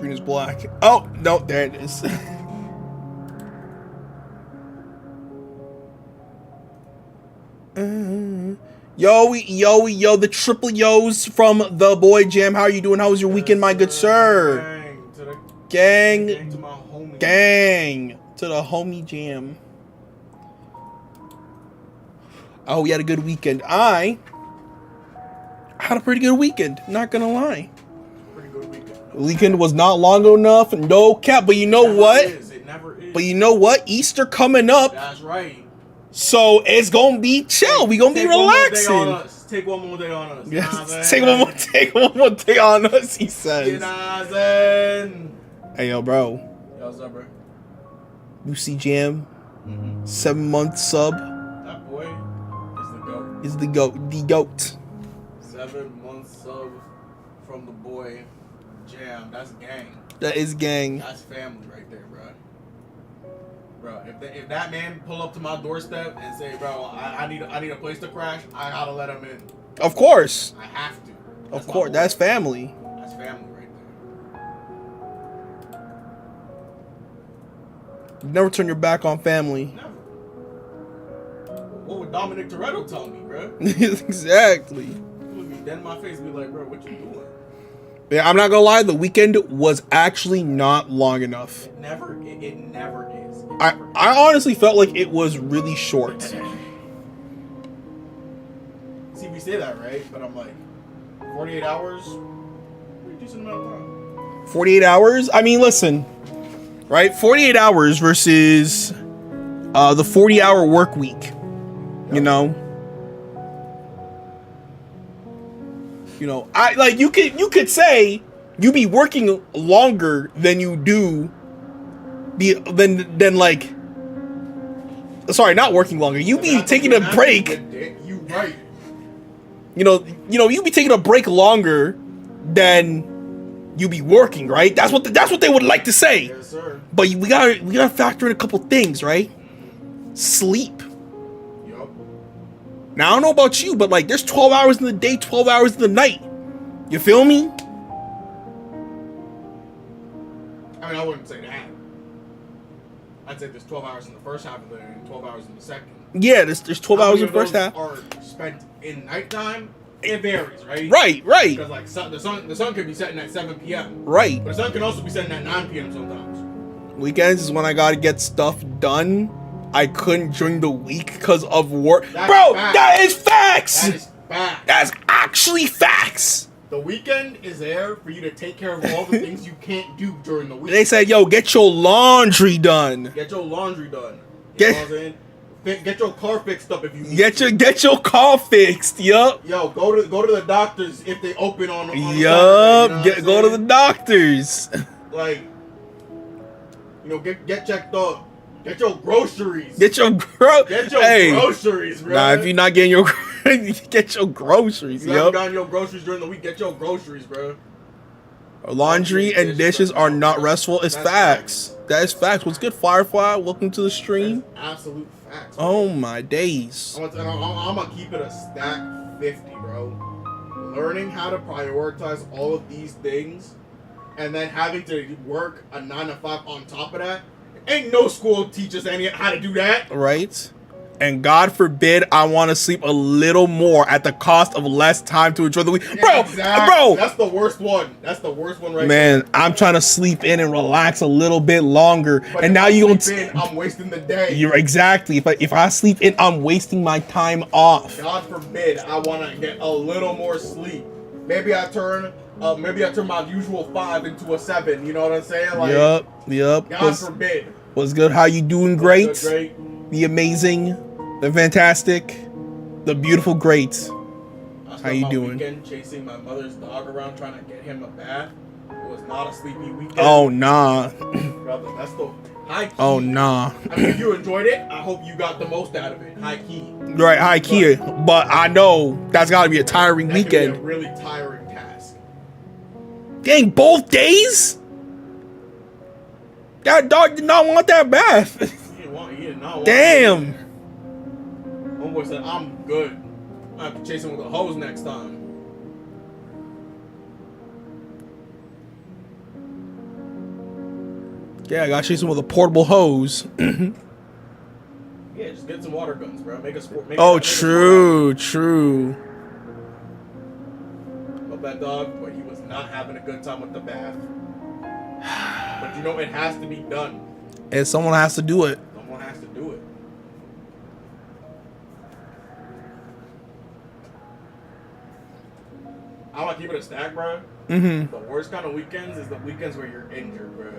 screen is black. Oh, no, there it is. Yo, the triple yos from the boy Jam. How are you doing? How was your weekend, my good sir? Gang to my homie. Gang to the homie Jam. Oh, we had a good weekend. I had a pretty good weekend, not gonna lie. Pretty good weekend. The weekend was not long enough, no cap, but you know what? It never is. But you know what? Easter coming up. That's right. So it's gonna be chill. We gonna be relaxing. Take one more day on us. Yes, take one more day on us, he says. You know what I'm saying? Hey, yo, bro. Yo, what's up, bro? Lucy Jam, 7-month sub. That boy is the GOAT. Is the GOAT. The GOAT. 7-month sub from the boy Jam. That's gang. That is gang. That's family right there, bro. Bro, if that man pull up to my doorstep and say, bro, I need a place to crash, I gotta let him in. Of course. I have to. Of course. That's family. That's family right there. Never turn your back on family. Never. What would Dominic Toretto tell me, bro? Exactly. He would be dead in my face and be like, bro, what you doing? Yeah, I'm not gonna lie, the weekend was actually not long enough. It never is. I honestly felt like it was really short. See, we say that, right? But I'm like, 48 hours? Pretty decent amount of time. 48 hours? I mean, listen, right? 48 hours versus the 40-hour work week. You know? You know, you could say you be working longer than you do than like, sorry, not working longer. You be taking a break. You right. You know, you be taking a break longer than you be working, right? That's what they would like to say. Yes, sir. But we gotta factor in a couple things, right? Sleep. Yup. Now I don't know about you, but like there's 12 hours in the day, 12 hours in the night. You feel me? I mean, I wouldn't say that. I'd say there's 12 hours in the first half of the day and 12 hours in the second. Yeah, there's 12 hours in the first half. Are spent in nighttime. It varies, right? Right. Because like the sun could be setting at 7 p.m. Right. But the sun can also be setting at 9 p.m. sometimes. Weekends is when I gotta get stuff done. I couldn't during the week because of work. That's Bro, facts. that is facts. That is facts. That's actually facts. The weekend is there for you to take care of all the things you can't do during the week. They said, yo, get your laundry done. Get your laundry done. You know what I'm saying? Get your car fixed up if you need to. Get your car fixed. Yup. Yo, go to the doctors if they open on Yup. Saturday, Go to the doctors. Like, get checked out. Get your groceries. Get your groceries, bro. Nah, if you're not getting your get your groceries, you haven't gotten your groceries during the week, get your groceries, bro. Laundry and dishes are not restful. It's facts. That is facts. What's good, Firefly? Welcome to the stream. That's absolute facts. Oh my days. I'm gonna keep it a stack 50, bro. Learning how to prioritize all of these things, and then having to work a 9 to 5 on top of that. Ain't no school teaches any how to do that. Right? And God forbid I want to sleep a little more at the cost of less time to enjoy the week. Bro, bro. That's the worst one. That's the worst one right Man, there. I'm trying to sleep in and relax a little bit longer. But and now you don't. I'm wasting the day. You're exactly. If I sleep in, I'm wasting my time off. God forbid I want to get a little more sleep. Maybe I turn my usual 5 into a 7. You know what I'm saying? Like, Yep. God forbid. What's good? How you doing? Great. Great. The amazing, the fantastic, the beautiful great. How you doing? Weekend chasing my mother's dog around trying to get him a bath. It was not a sleepy weekend. Oh nah. Brother, that's the high key. Oh nah. I mean, if you enjoyed it, I hope you got the most out of it. High key. Right, high key. But I know that's gotta be a tiring weekend. Can be a really tiring task. Dang, both days? That dog did not want that bath. He did not want Damn. Homeboy said, I'm good. I have to chase him with a hose next time. Yeah, I gotta chase him with a portable hose. Yeah, just get some water guns, bro. Make a sport. Oh, true. Love that dog, but he was not having a good time with the bath. But you know, it has to be done. And someone has to do it. Someone has to do it. I want to keep it a stack, bro. Mm-hmm. The worst kind of weekends is the weekends where you're injured, bro.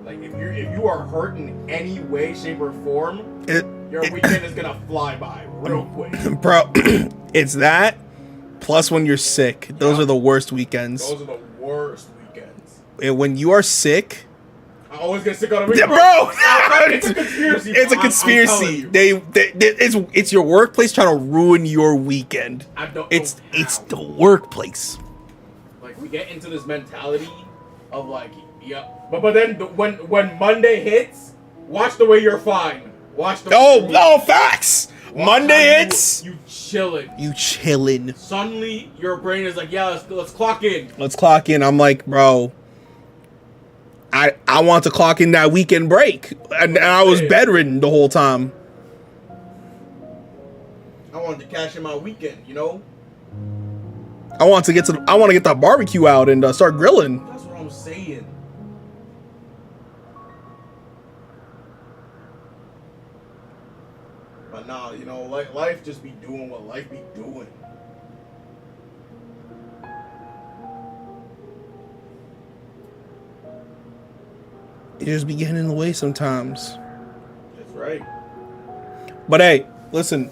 Like if you are hurt in any way, shape, or form, your weekend is gonna fly by real quick. Bro, it's that. Plus, when you're sick, those are the worst weekends. Those are the worst weekends. And when you are sick, I always get sick on a weekend, bro. It's a conspiracy. It's a conspiracy. It's your workplace trying to ruin your weekend. I don't. It's the workplace. Like we get into this mentality of like, yeah, but then when Monday hits, watch the way you're fine. Watch the. Oh, facts. Monday hits. You chilling. You chilling. Suddenly, your brain is like, yeah, let's clock in. Let's clock in. I'm like, bro. I want to clock in that weekend break, and I was bedridden the whole time. I wanted to cash in my weekend, you know. I want to get the barbecue out and start grilling. That's what I'm saying. But nah, you know, like life just be doing what life be doing. It just be getting in the way sometimes. That's right. But hey, listen.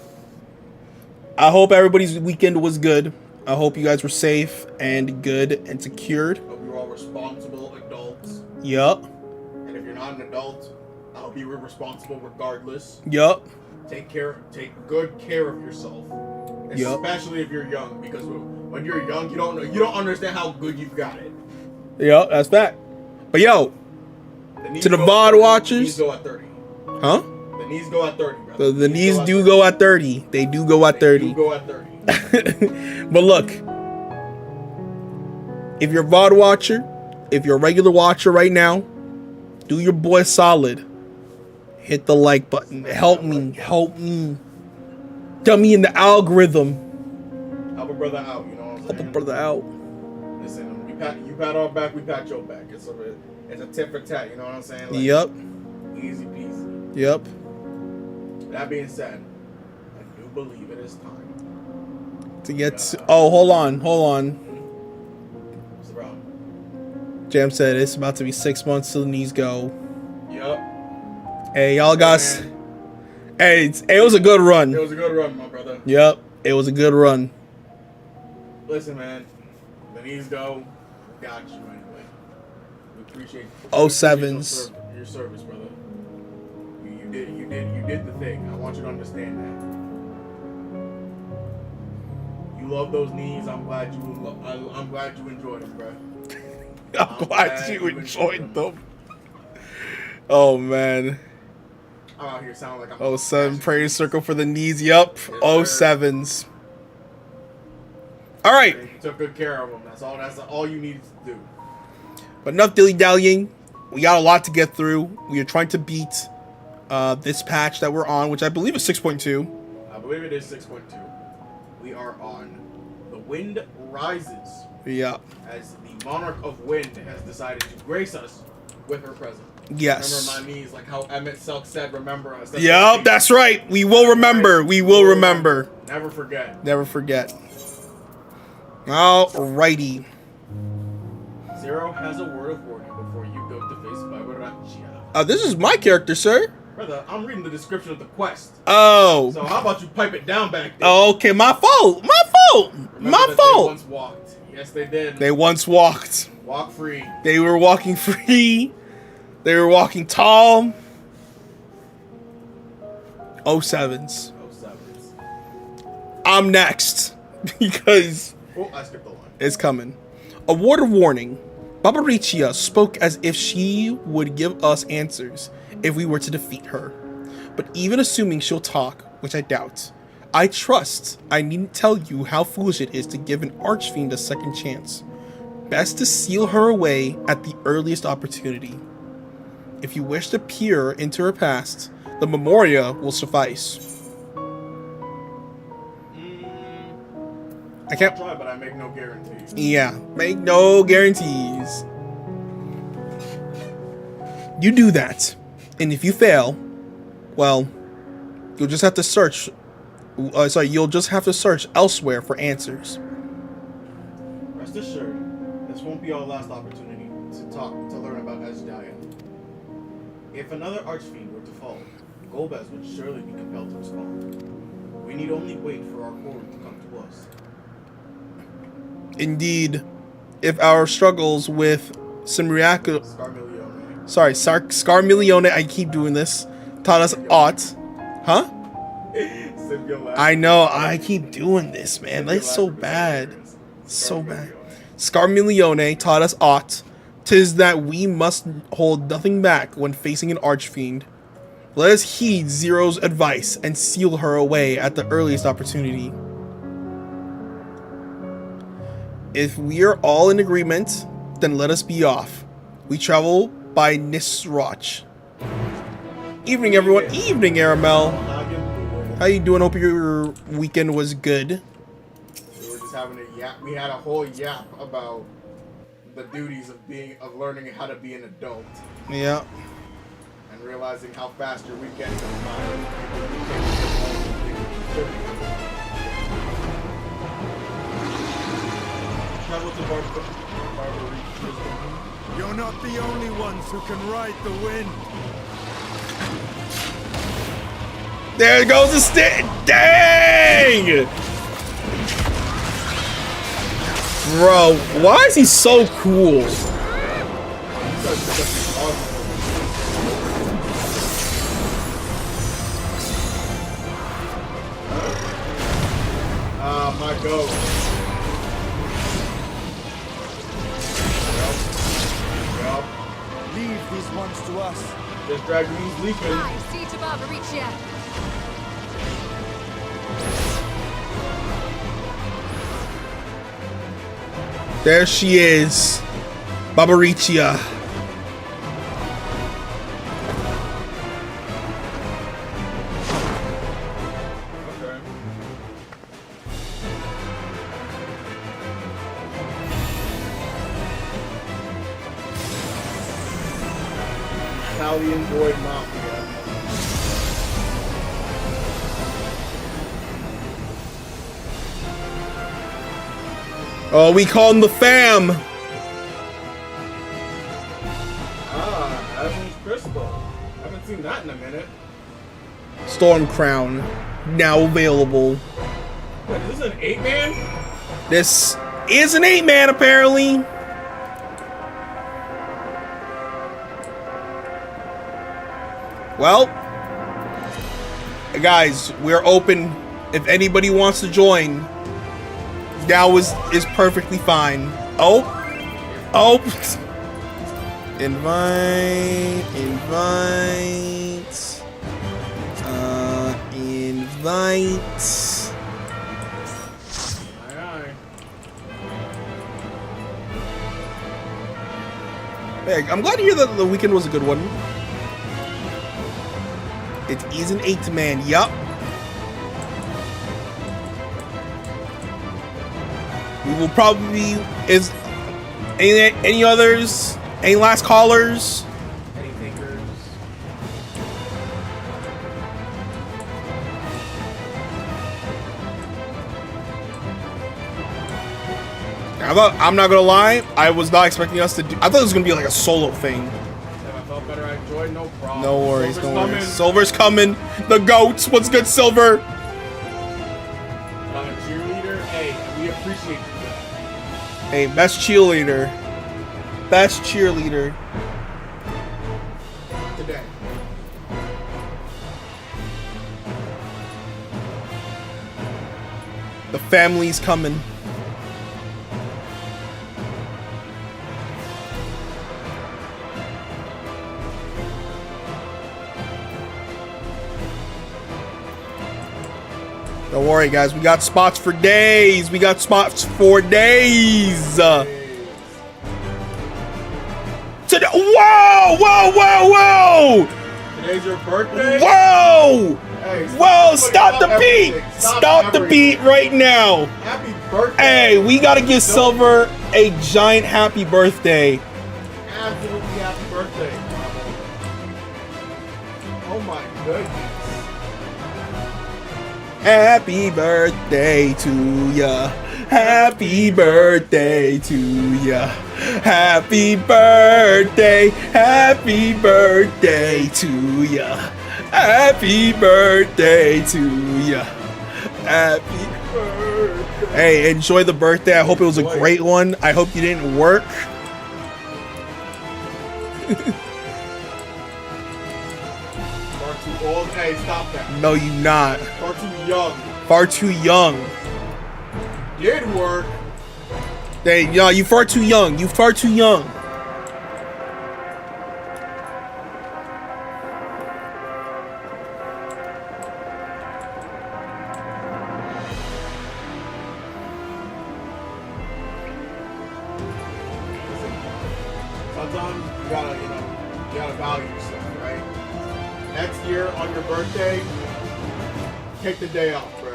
I hope everybody's weekend was good. I hope you guys were safe and good and secured. Hope you're all responsible adults. Yup. And if you're not an adult, I hope you were responsible regardless. Yup. Take good care of yourself. Especially if you're young, because when you're young, you don't understand how good you've got it. Yup, that's fact. But yo, to the VOD watchers. The knees go at 30. Huh? The knees go at 30, brother. The knees do go at 30. They do go at 30. They do go at 30. But look, if you're a VOD watcher, if you're a regular watcher right now, do your boy solid. Hit the like button. Help me. Tell me in the algorithm. Help a brother out, you know what I'm saying? Help a brother out. Listen, you pat our back, we pat your back. It's a tit for tat, you know what I'm saying? Like, yep. Easy peasy. Yep. That being said, I do believe it is time to get to, oh, hold on. What's the problem? Jam said it's about to be 6 months till the knees go. Yep. Hey, y'all guys. Hey, it was a good run. It was a good run, my brother. Yep, it was a good run. Listen, man, the knees go. We got you anyway. We appreciate. 07s. Your service, brother. You did the thing. I want you to understand that. You love those knees. I'm glad you enjoyed them, bro. I'm glad you enjoyed them. Oh man. I'm out here sounding like I'm 07 praise circle for the knees. Yup. 07s. All right. You took good care of them. That's all you needed to do. But enough dilly-dallying. We got a lot to get through. We are trying to beat this patch that we're on, which I believe is 6.2. I believe it is 6.2. We are on The Wind Rises. Yeah. As the Monarch of Wind has decided to grace us with her presence. Yes. Remember my knees, like how Emmett Selk said, remember us. Yep, that's right. We will remember. We will remember. Never forget. Never forget. Alrighty. Zero has a word of warning before you go to face Babarachia. This is my character, sir. Brother, I'm reading the description of the quest. Oh. So how about you pipe it down back there? Oh, okay, my fault. My fault. They once walked. Yes, they did. They once walked. Walk free. They were walking free. They were walking tall. 07s. 07s. I'm next because Oh, I skipped the line. it's coming. A word of warning. Babaricia spoke as if she would give us answers if we were to defeat her. But even assuming she'll talk, which I doubt, I trust I needn't tell you how foolish it is to give an archfiend a second chance. Best to seal her away at the earliest opportunity. If you wish to peer into her past, the memoria will suffice. I can't try, but I make no guarantees. Yeah, make no guarantees. You do that, and if you fail, well, you'll just have to search. You'll just have to search elsewhere for answers. Rest assured, this won't be our last opportunity to learn about Esjaya. If another archfiend were to fall, Golbez would surely be compelled to respond. We need only wait for our quarry to come to us. Indeed, if our struggles with Scarmilione, I keep doing this, taught us aught. Huh? I know, I keep doing this, man. That's so bad. So bad. Scarmilione taught us aught. 'Tis that we must hold nothing back when facing an archfiend. Let us heed Zero's advice and seal her away at the earliest opportunity. If we are all in agreement, then let us be off. We travel by Nisroch. Evening, everyone. Evening, Aramel. How you doing? Hope your weekend was good. We were just having a yap. We had a whole yap about the duties of learning how to be an adult. Yeah. And realizing how fast your weekend goes by. You're not the only ones who can ride the wind. There goes the stick. Dang! Bro, why is he so cool? My goat. Yep. Leave these ones to us. This dragon's leaping. I see to Barbaricia. There she is, Barbaricia. Okay. Italian Void Mafia. Oh, we call him the fam. Adam's Crystal. Haven't seen that in a minute. Storm Crown, now available. Wait, is this an 8-man? This is an 8-man, apparently. Well, guys, we're open. If anybody wants to join, now is perfectly fine. Oh, invite, Aye. Hey, I'm glad to hear that the weekend was a good one. It is an 8-man. Yup. We will probably is any others? Any last callers? Any takers? I'm not gonna lie, I was not expecting us to do. I thought it was gonna be like a solo thing. If I felt better, I enjoyed. No problem. No worries, Silver's no worries. coming. Silver's coming. The goats. What's good, Silver? Cheerleader. Hey, we appreciate you. Hey, best cheerleader. Best cheerleader. Today. The family's coming. Don't worry, guys. We got spots for days. We got spots for days. today. Whoa, whoa, whoa, whoa! Today's your birthday. Whoa! Hey, Whoa! Stop the beat! everything. Stop the beat right now! Happy birthday. Hey, we gotta give Silver a giant happy birthday. Absolutely happy birthday. Oh my goodness. Happy birthday to ya. Happy birthday to ya. Happy birthday. Happy birthday to ya. Happy birthday to ya. Happy birthday. Hey, enjoy the birthday. I hope it was a great one. I hope you didn't work. Far too old. Hey, stop that. No, you not. Far too young. Far too young. Did work. Hey, no, you far too young. You far too young. Sometimes you gotta, you gotta value yourself, right? Next year on your birthday, take the day off, bro.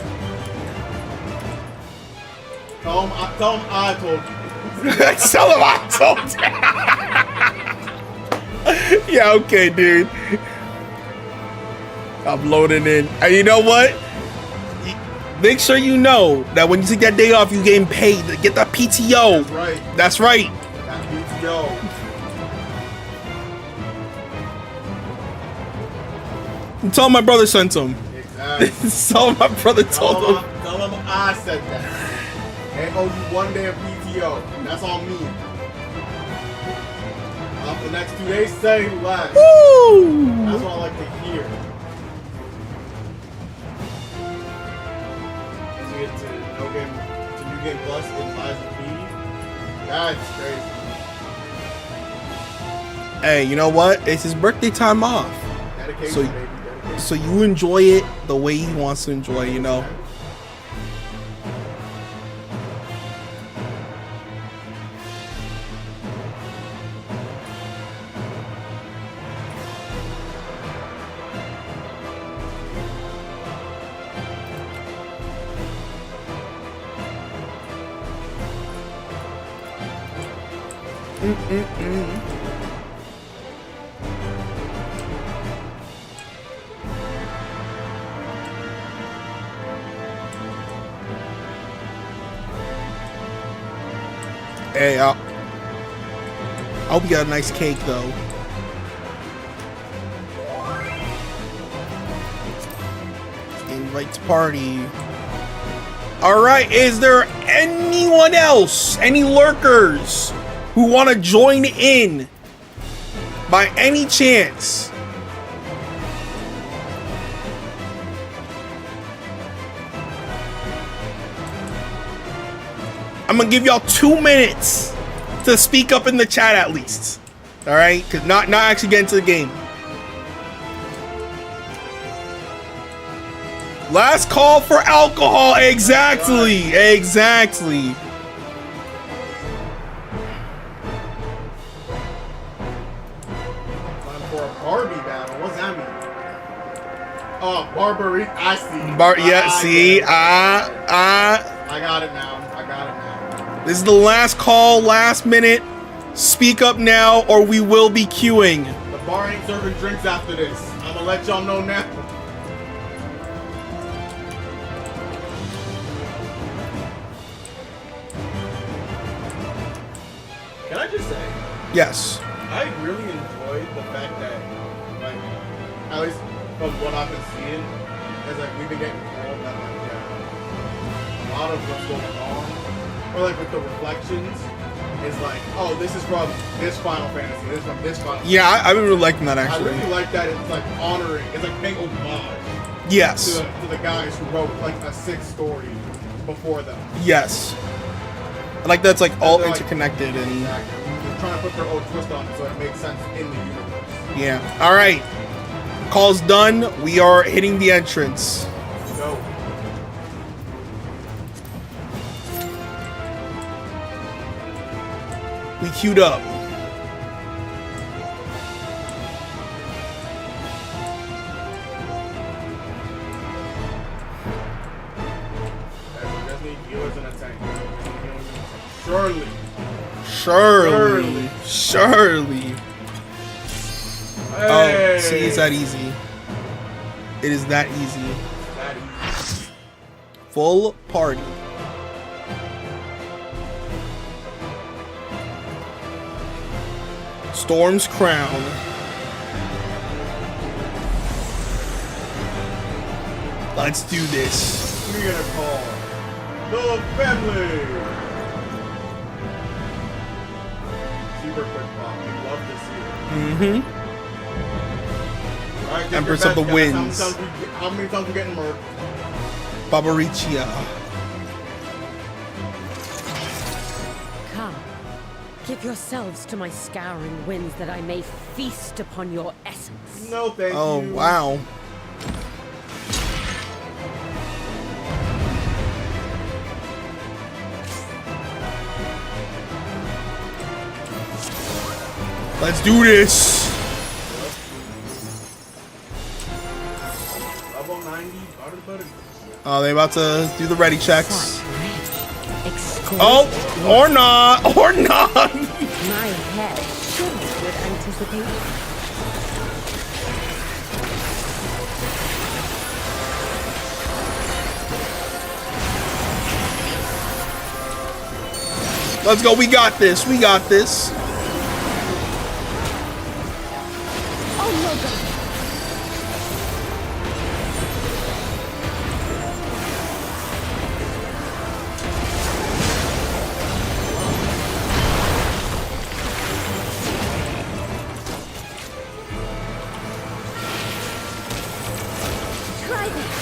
Tell him I told you. Tell him I told you. Yeah, okay, dude. I'm loading in. And you know what? Make sure you know that when you take that day off, you getting paid to get that PTO. That's right. That's right. That PTO. Tell my brother sent him. Exactly. Tell my brother told him. Tell him I said that. They owe you 1 day of PTO. That's on me. The next 2 days, say less. Woo! That's what I like to hear. To get to New Game Plus in Lies of P. That's crazy. Hey, you know what? It's his birthday time off. Dedication, So- baby. Dedication. So you enjoy it the way he wants to enjoy, you know? Hey, I hope you got a nice cake, though. Invite to party. All right, is there anyone else, any lurkers who want to join in by any chance? I'm gonna give y'all 2 minutes to speak up in the chat at least. All right, cause not actually get into the game. Last call for alcohol. Exactly. Exactly. Time for a Barbie battle. What's that mean? Oh, Barbary. I see. Yeah. See. I got it now. I got it now. This is the last call. Last minute. Speak up now, or we will be queuing. The bar ain't serving drinks after this. I'm gonna let y'all know now. Can I just say, Yes. I really enjoy the fact that, like, at least from what I've been seeing, is like we've been getting told that like a lot of what's going on, or like with the reflections, is like, oh, this is from this Final Fantasy, this is from this Final. Yeah, I've been really liking that I actually. really like that. It's like honoring. It's like paying homage Yes. to the guys who wrote like a 6 story before them. Yes. I like that's like all They're, like, interconnected and Exactly. They're trying to put their own twist on it so it makes sense in the universe. yeah. All right. Call's done. We are hitting the entrance. So, We queued up. Surely. Surely. Surely. Hey. Oh, see, it's that easy. It is that easy. That easy. Full party. Storm's Crown. Let's do this. We're gonna call the family. Super quick pop. We'd love to see it. Mm-hmm. All right, Empress of the Winds. How many times we getting murked? Barbaricia. Come, give yourselves to my scouring winds that I may feast upon your essence. No, thank you. Oh, wow. Let's do this. Level 90, butter, butter. Oh, they about to do the ready checks. Exquisite. Oh, or not, or not. My head shivers with anticipation. Let's go. We got this. We got this. Oh no, God. Try this.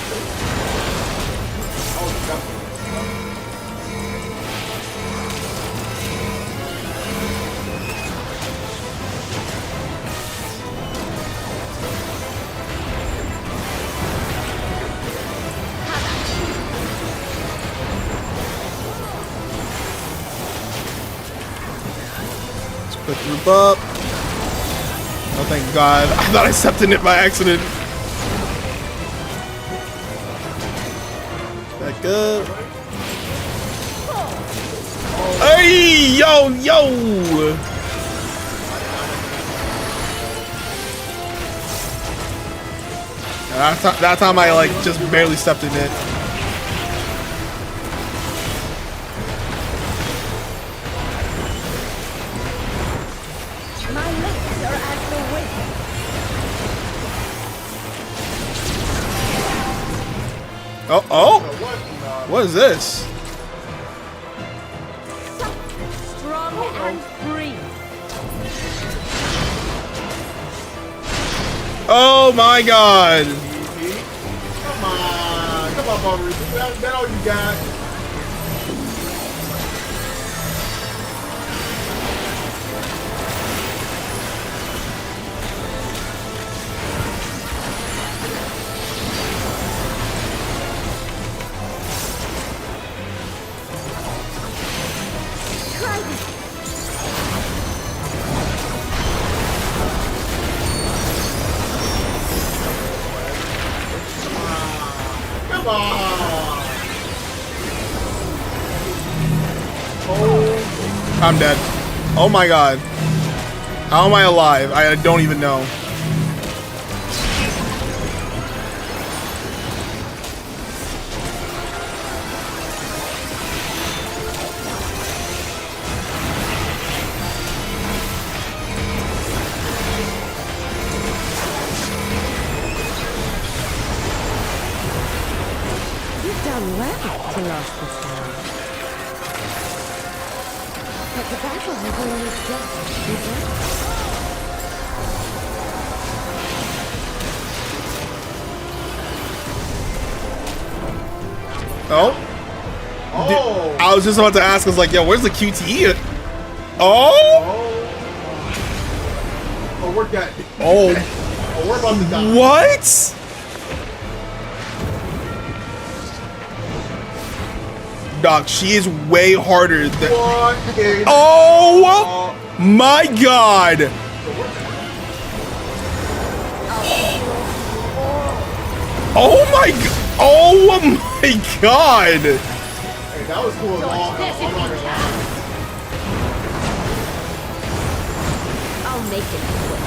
Let's quick loop up. Oh, thank God. I thought I stepped in it by accident. Back up. Hey, yo, yo. That time I like just barely stepped in it. My lips are at the whip. Oh, oh. What? What is this? Strong and free. Oh my God. Easy. Come on, Bummer. That all you got? Try this. Come on. Oh, I'm dead. Oh my God. How am I alive? I don't even know. You've done well to last this long. But the battle has only just begun. Oh. oh, I was just about to ask. I was like, yo, where's the QTE? Oh. oh, we're dead. Oh. Oh, we're about to die. What? Doc, she is way harder than. What is? Oh my God. Oh my God. Oh my God. Hey, that was cool as all hell. I'm not gonna lie. make it quick.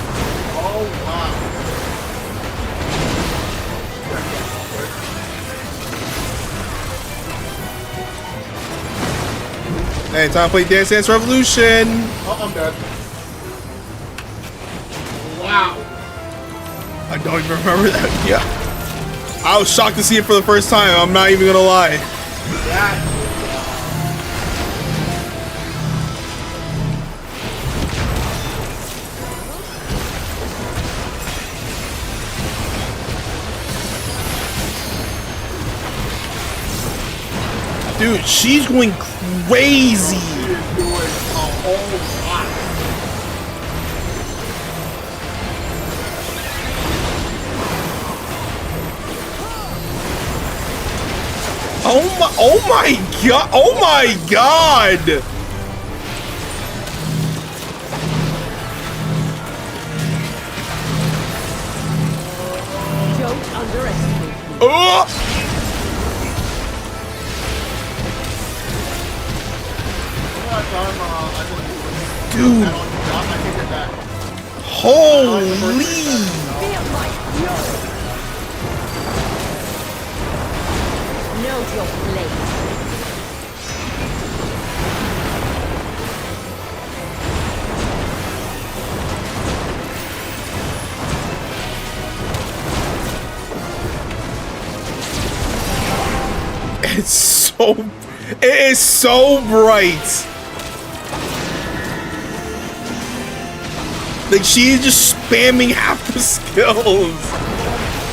Oh, wow. Hey, time to play Dance Dance Revolution. Oh, I'm dead. Wow. I don't even remember that. Yeah. I was shocked to see it for the first time. I'm not even gonna lie. That. Dude, she's going crazy. She is doing a whole lot. Oh my god. Oh my god. Don't underestimate me. Oh! Dude. I take it back. Holy. Feel my fury. Note your place. It is so bright. Like she's just spamming half the skills.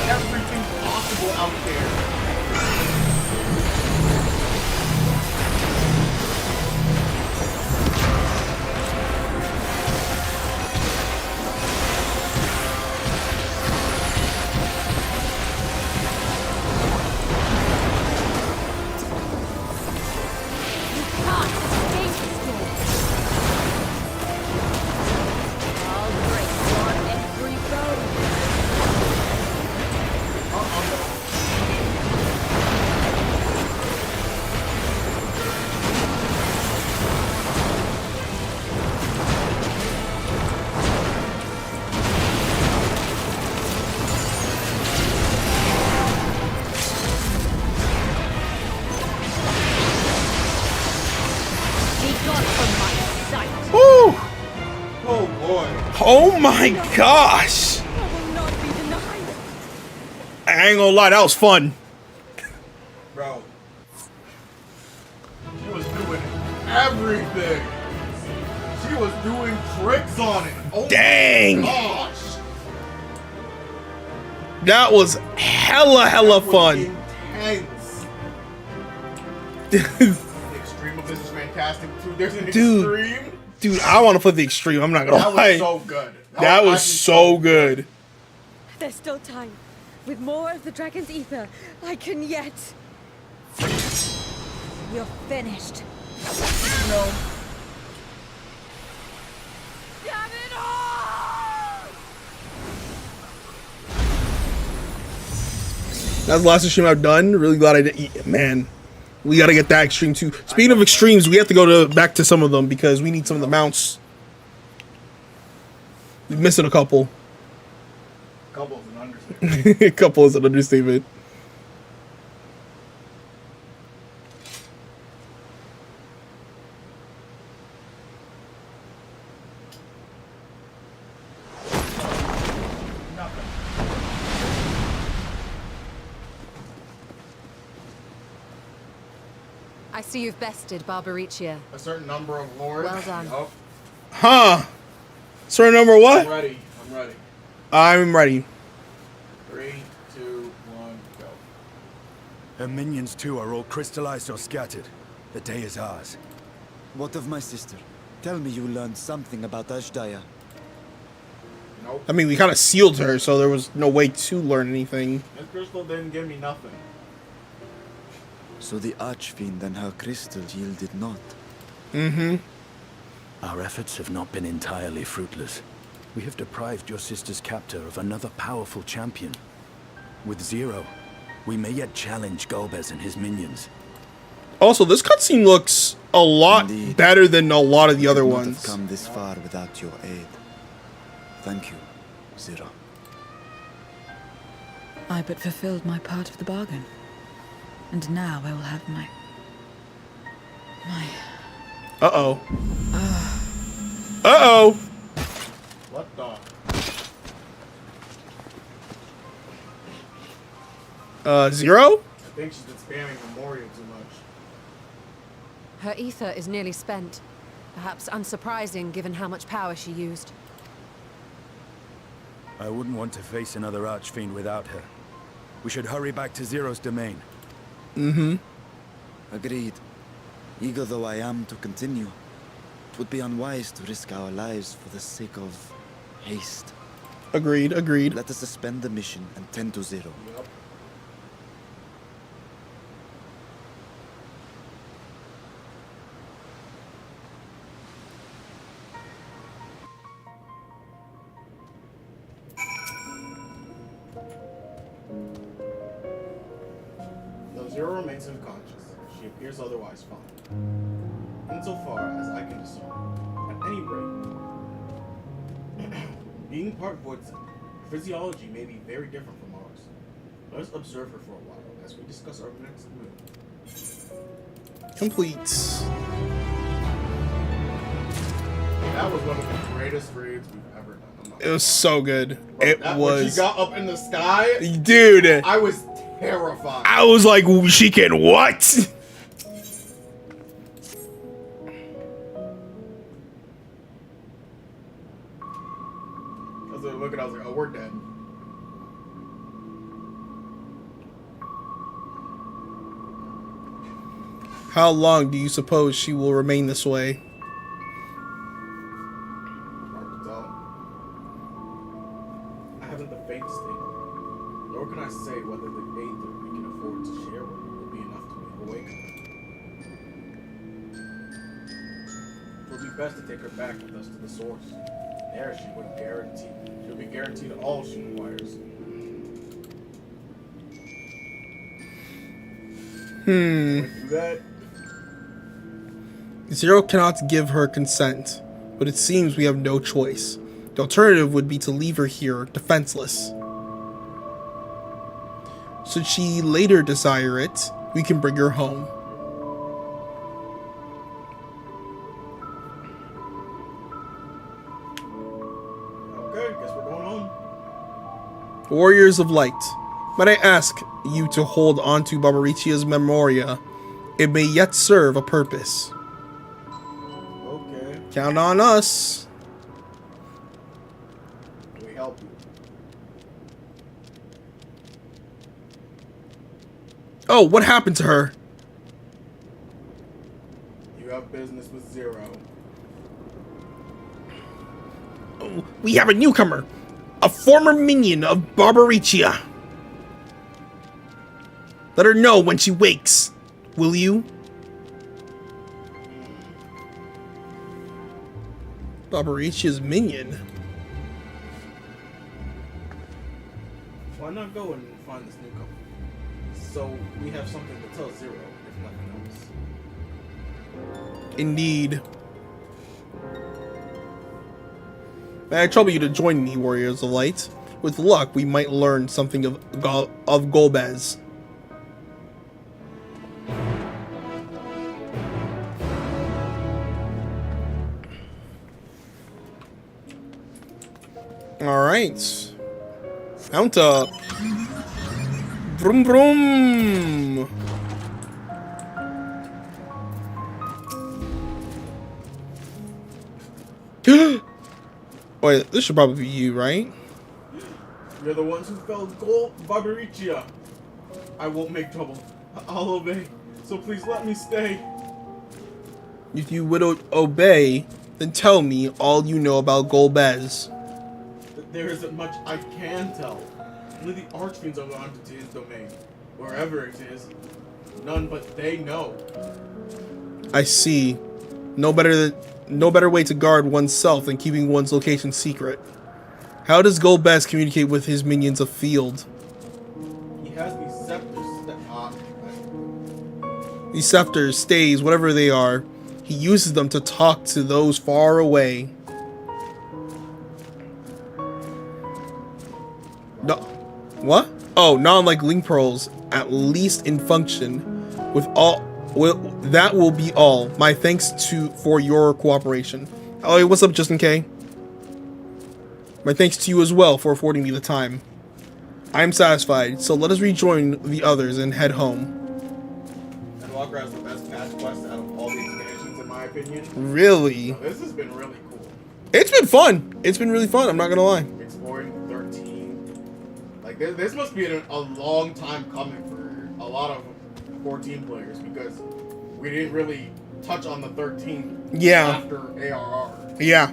Everything possible out there. Can't escape this door. I'll break your every bone. Be gone from my sight. Woo! Oh boy. Oh my gosh. I will not be denied. I ain't gonna lie, that was fun. Bro. She was doing everything. She was doing tricks on it. Oh Dang. my gosh. That was hella That was fun. intense. The extreme of this is fantastic too. There's an extreme. Dude, I want to play the extreme. I'm not gonna That lie. was so good. That was actually so good. There's still time. With more of the dragon's ether, I can yet. You're finished. No. Damn it all! That's the last extreme I've done. Really glad I did. Man, we gotta get that extreme too. Speaking of extremes, we have to go back to some of them because we need some of the mounts. We're missing a couple. Couple's an understatement. A couple is an understatement. I see you've bested Barbaricia. A certain number of lords. Well done. Yup. Huh? Sorry, number I'm what? ready. I'm ready. I'm ready. 3, 2, 1, go. Her minions too are all crystallized or scattered. The day is ours. What of my sister? Tell me you learned something about Ashdaya. Nope. I mean, we kind of sealed her, so there was no way to learn anything. This crystal didn't give me nothing. So the Archfiend and her crystal yielded not. Mm-hmm. Our efforts have not been entirely fruitless. We have deprived your sister's captor of another powerful champion. With Zero, we may yet challenge Golbez and his minions. Also, this cutscene looks a lot Indeed. better than a lot of the other Could not have ones. come this far without your aid. Thank you, Zero. I but fulfilled my part of the bargain. And now I will have my... Uh-oh. Uh-oh. What the? Zero? I think she's been spamming Memorial too much. Her ether is nearly spent. Perhaps unsurprising given how much power she used. I wouldn't want to face another Archfiend without her. We should hurry back to Zero's domain. Mm-hmm. Agreed. Eager though I am to continue, it would be unwise to risk our lives for the sake of haste. Agreed, agreed. Let us suspend the mission and tend to Zero. Yep. Though Zero remains unconscious, she appears otherwise fine. Insofar as I can discern. At any rate, being part Voidsent, her physiology may be very different from ours. Let us observe her for a while as we discuss our next move. Complete. That was one of the greatest raids we've ever done. It was so good. Bro, It when was... she got up in the sky, Dude. I was terrified. I was like, she can what? I was like, looking, I was like, oh, we're dead. How long do you suppose she will remain this way? Hard to tell. I haven't the faintest idea. Nor can I say whether the aid that we can afford to share with her will be enough to awaken her. It would be best to take her back with us to the source. There she would guarantee. She'll be guaranteed all she requires. Can we do that? Zero cannot give her consent, but it seems we have no choice. The alternative would be to leave her here, defenseless. Should she later desire it, we can bring her home. Okay, guess we're going home. Warriors of Light, might I ask you to hold on to Barbaricia's memoria? It may yet serve a purpose. Okay. Count on us. Can we help you? Oh, what happened to her? You have business with Zero. Oh, we have a newcomer, a former minion of Barbaricia. Let her know when she wakes, will you? Barbaricia's minion? Why not go and find this newcomer? So we have something to tell Zero, if nothing else. Indeed. May I trouble you to join me, Warriors of Light? With luck, we might learn something of Golbez. Alright. Mount up. Vroom vroom. Wait, this should probably be you, right? You're the ones who felled Gold Barbaricia. I won't make trouble. I'll obey. So please let me stay. If you would obey, then tell me all you know about Golbez. There isn't much I can tell. Only the Archfiends are allowed to his domain. Wherever it is. None but they know. I see. No better way to guard oneself than keeping one's location secret. How does Golbez communicate with his minions afield? He has these scepters that These scepters, stays, whatever they are, he uses them to talk to those far away. What? Oh, not like link pearls, at least in function. That will be all. My thanks for your cooperation. Oh, hey, what's up, Justin K? My thanks to you as well for affording me the time. I am satisfied, so let us rejoin the others and head home. Endwalker has the best patch quest out of all the expansions, in my opinion. Really? So this has been really cool. It's been fun. It's been really fun. I'm not gonna lie. Exploring 13. Like this must be a long time coming for a lot of 14 players because we didn't really touch on the 13 after ARR. Yeah.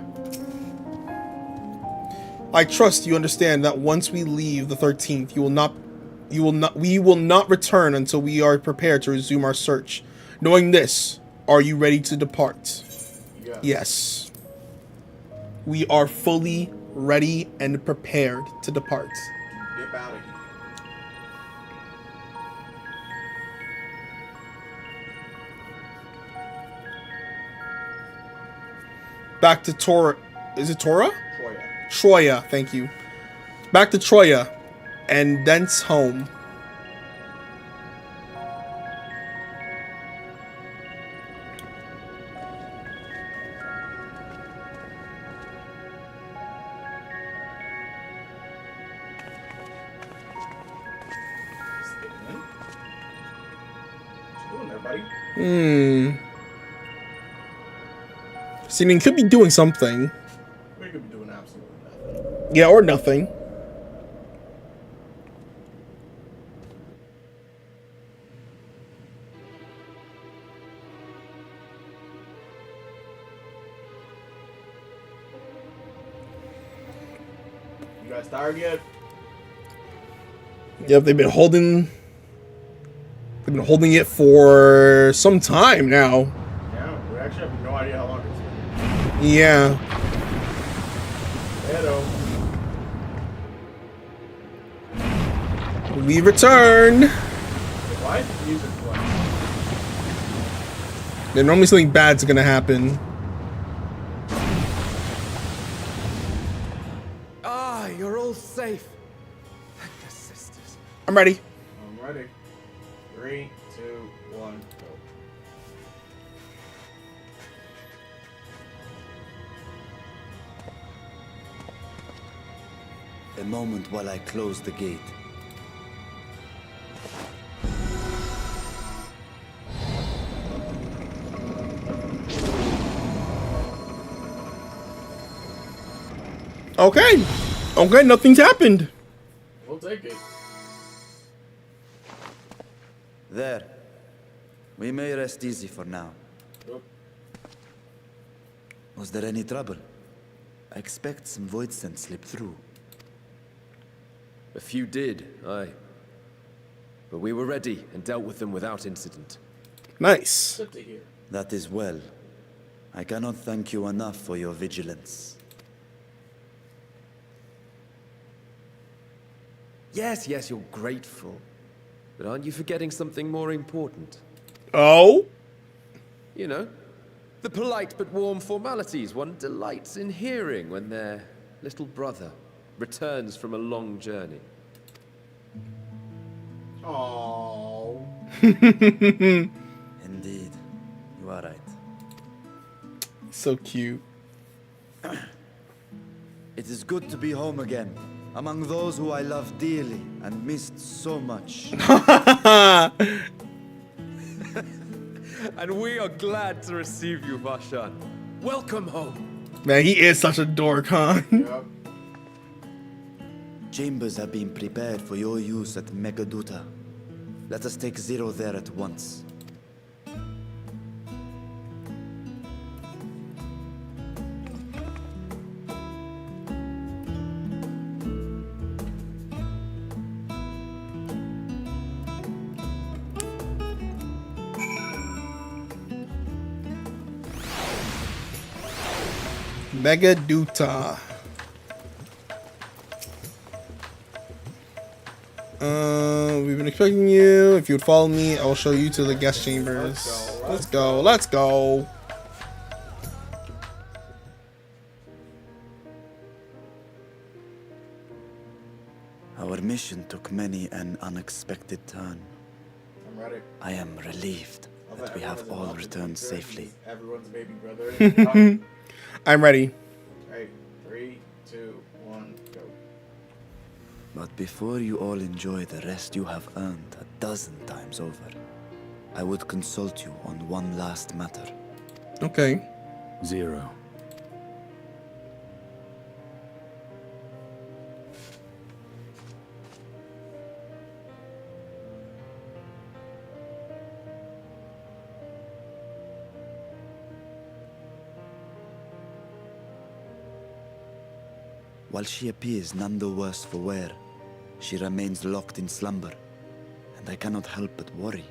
I trust you understand that once we leave the 13th, we will not return until we are prepared to resume our search. Knowing this, are you ready to depart? Yeah. Yes. We are fully ready and prepared to depart. Get out of here. Back to Tora. Is it Tora? Troya. Troya, thank you. Back to Troya, and thence home. Statement. What you doing there, buddy? Steven could be doing something. We could be doing absolutely nothing. Yeah, or nothing. You guys tired yet? Yep, they've been holding it for some time now. Yeah, we actually have no idea how long it's been. Yeah. Hello. We return. Why is the music playing? Then normally something bad's gonna happen. Ah, you're all safe. Thank the sisters. I'm ready. I'm ready. 3, 2, 1, go. A moment while I close the gate. Okay. Okay, nothing's happened. We'll take it. There. We may rest easy for now. Yep. Was there any trouble? I expect some void scent slipped through. A few did, aye. But we were ready and dealt with them without incident. Nice. Good to hear. That is well. I cannot thank you enough for your vigilance. Yes, yes, you're grateful. But aren't you forgetting something more important? Oh? You know, the polite but warm formalities one delights in hearing when their little brother returns from a long journey. Oh. Indeed. You are right. So cute. It is good to be home again, among those who I love dearly and missed so much. And we are glad to receive you, Vashan. Welcome home. Man, he is such a dork, huh? Yep. Chambers have been prepared for your use at Megaduta. Let us take Zero there at once. Megaduta. We've been expecting you. If you would follow me, I will show you to the guest chambers. Let's go. Let's go. Our mission took many an unexpected turn. I'm ready. I am relieved that we have all returned safely. Everyone's baby brother. I'm ready. Alright, 3, 2, 1, go. But before you all enjoy the rest you have earned 12 times over, I would consult you on one last matter. Okay. Zero. While she appears none the worse for wear, she remains locked in slumber, and I cannot help but worry.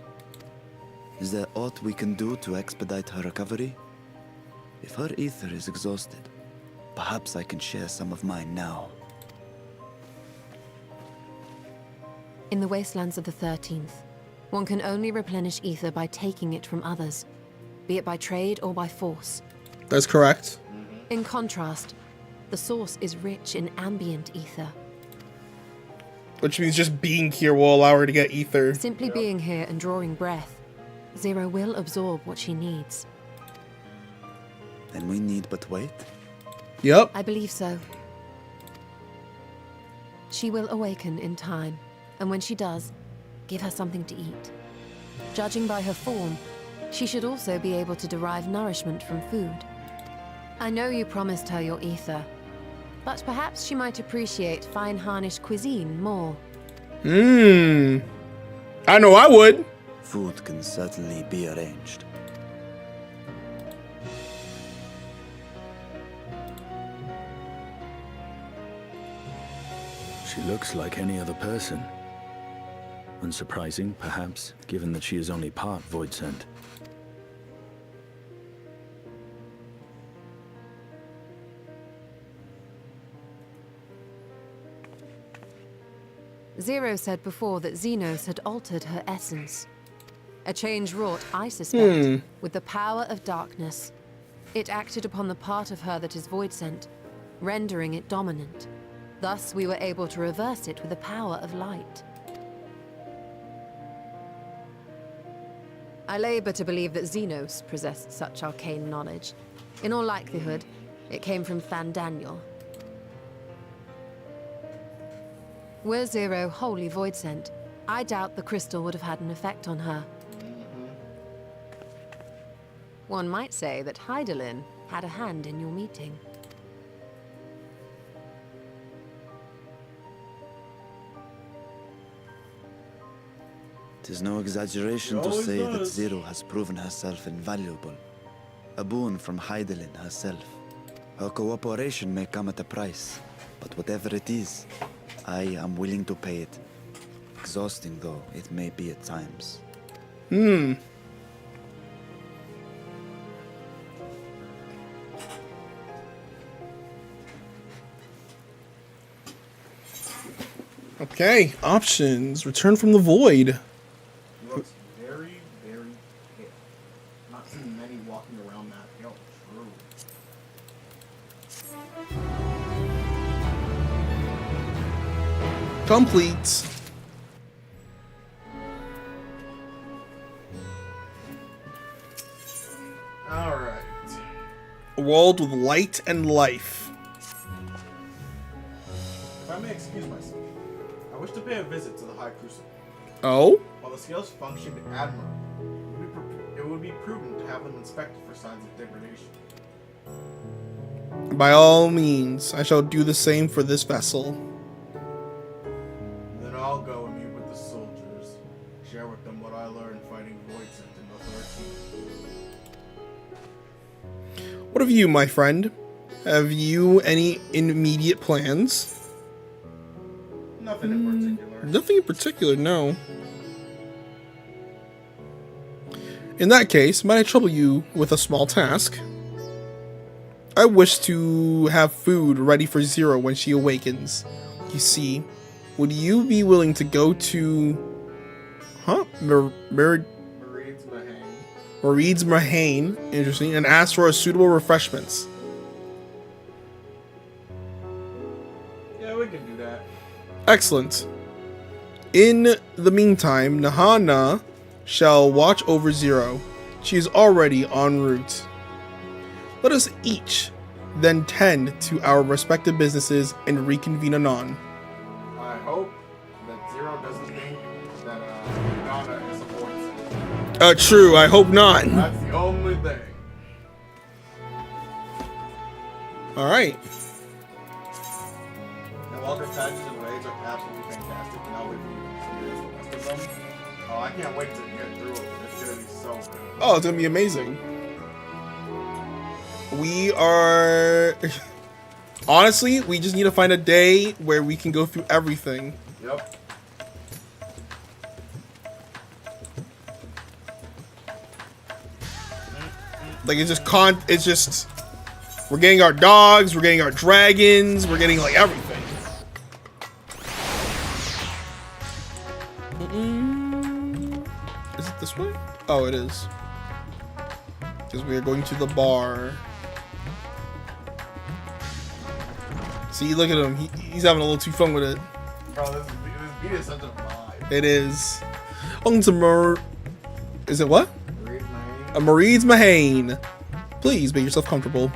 Is there aught we can do to expedite her recovery? If her ether is exhausted, perhaps I can share some of mine now. In the wastelands of the 13th, one can only replenish ether by taking it from others, be it by trade or by force. That's correct. In contrast, the source is rich in ambient ether. Which means just being here will allow her to get ether. Simply being here and drawing breath, Zero will absorb what she needs. Then we need but wait. Yep. I believe so. She will awaken in time, and when she does, give her something to eat. Judging by her form, she should also be able to derive nourishment from food. I know you promised her your ether, but perhaps she might appreciate fine harnished cuisine more. I know I would. Food can certainly be arranged. She looks like any other person. Unsurprising, perhaps, given that she is only part void sent. Zero said before that Xenos had altered her essence. A change wrought, I suspect, with the power of darkness. It acted upon the part of her that is void sent, rendering it dominant. Thus, we were able to reverse it with the power of light. I labor to believe that Xenos possessed such arcane knowledge. In all likelihood, it came from Thandaniel. Were Zero wholly void sent, I doubt the crystal would have had an effect on her. One might say that Hydaelyn had a hand in your meeting. It is no exaggeration to say that Zero has proven herself invaluable. A boon from Hydaelyn herself. Her cooperation may come at a price, but whatever it is, I am willing to pay it. Exhausting though it may be at times. Okay, options. Return from the void. He looks very, very hit. Not seeing many walking around that hill. True. Complete. Alright. A world with light and life. If I may excuse myself, I wish to pay a visit to the High Crucible. Oh? While the scales functioned admirably, it would be prudent to have them inspected for signs of degradation. By all means, I shall do the same for this vessel. Then I'll go and meet with the soldiers, share with them what I learned fighting Voidsent in the 13th. What of you, my friend? Have you any immediate plans? Nothing in particular. Nothing in particular, no. In that case, might I trouble you with a small task? I wish to have food ready for Zero when she awakens. You see, would you be willing to go to... Mareed's Mahane, interesting, and ask for a suitable refreshments? Yeah, we can do that. Excellent. In the meantime, Nahana shall watch over Zero. She is already en route. Let us each then tend to our respective businesses and reconvene anon. I hope that Zero doesn't think that Nana is a voice. True, I hope not. That's the only thing. Alright. Endwalker patches and raids are absolutely fantastic. Now wait for you to see the rest of them. Oh, I can't wait to get through it. It's gonna be so good. Oh, it's gonna be amazing. We are... Honestly, we just need to find a day where we can go through everything. Yep. Like, it's just... We're getting our dogs, we're getting our dragons, we're getting, like, everything. Is it this way? Oh, it is. Because we are going to the bar. See, look at him. He's having a little too fun with it. Bro, this beat is such a vibe. It is. Is it what? Read my A Mareed's Mahane. Please make yourself comfortable.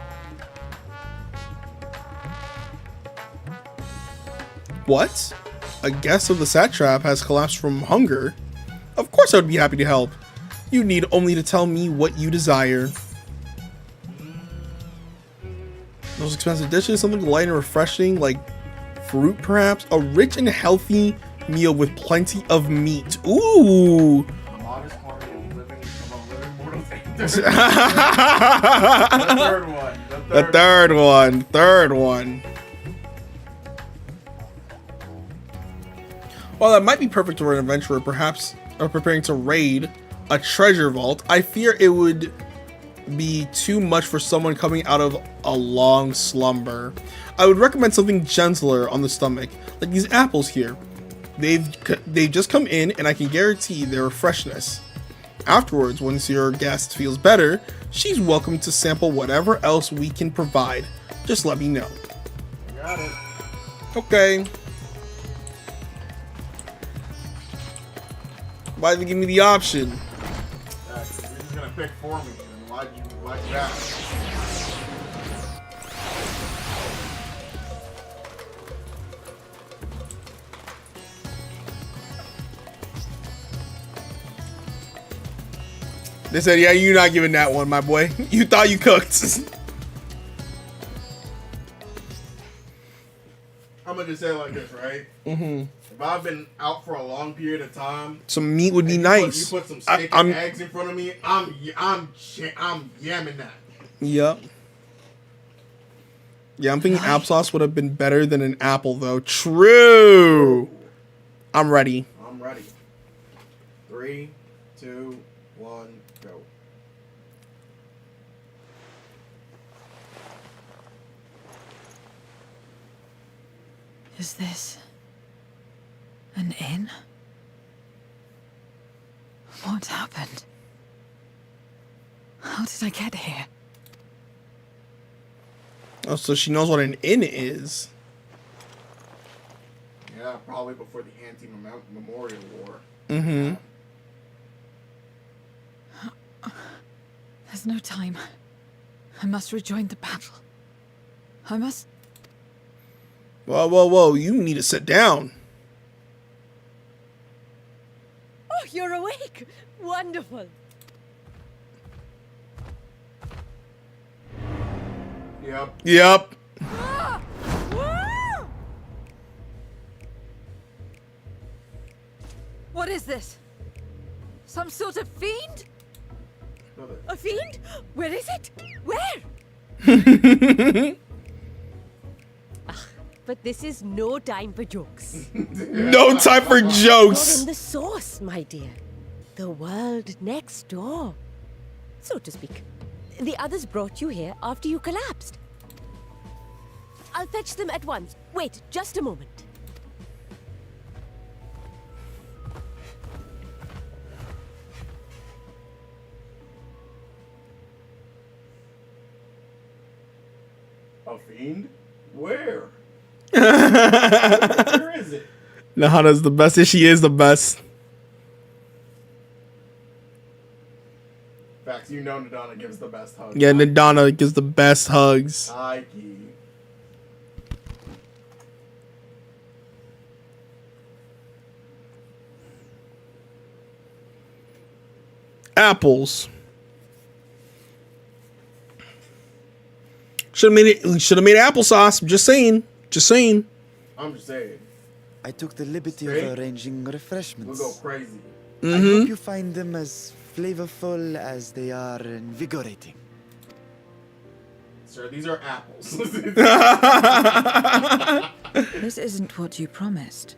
What? A guest of the satrap has collapsed from hunger? Of course I would be happy to help. You need only to tell me what you desire. Those expensive dishes, something light and refreshing, like fruit perhaps? A rich and healthy meal with plenty of meat. Ooh! modest quantity of living mortals. The third one. While that might be perfect for an adventurer, perhaps preparing to raid a treasure vault, I fear it would be too much for someone coming out of a long slumber. I would recommend something gentler on the stomach, like these apples here. They've just come in, and I can guarantee their freshness. Afterwards, once your guest feels better, she's welcome to sample whatever else we can provide. Just let me know. Got it. Okay. Why did they give me the option? You're just gonna pick for me, and why'd you ask? They said, yeah, you're not giving that one, my boy. You thought you cooked. I'm gonna just say it like this, right? Mm-hmm. If I've been out for a long period of time, some meat would be nice. You put some steak and eggs in front of me, I'm yamming that. Yep. Yeah, I'm thinking applesauce would have been better than an apple, though. True. I'm ready. I'm ready. 3, 2, 1, go. Is this an inn? What happened? How did I get here? Oh, so she knows what an inn is. Yeah, probably before the anti-memorial war. Mm-hmm. There's no time. I must rejoin the battle. I must... Whoa, whoa, whoa. You need to sit down. Oh, you're awake. Wonderful. Yep. What is this? Some sort of fiend? A fiend? Where is it? Where? But this is no time for jokes. No time for You're jokes. in the source, my dear. The world next door, so to speak. The others brought you here after you collapsed. I'll fetch them at once. Wait, just a moment. A fiend? Where? Where is it? Nahana's the best. She is the best. Facts, you know Nadana gives the best hug. Yeah, Nadana gives the best hugs. Nike. Apples. Should have made applesauce. Just saying. Just saying. I'm just saying. I took the liberty Straight? of arranging We'll refreshments. go crazy. I hope you find them as flavorful as they are invigorating. Sir, these are apples. This isn't what you promised.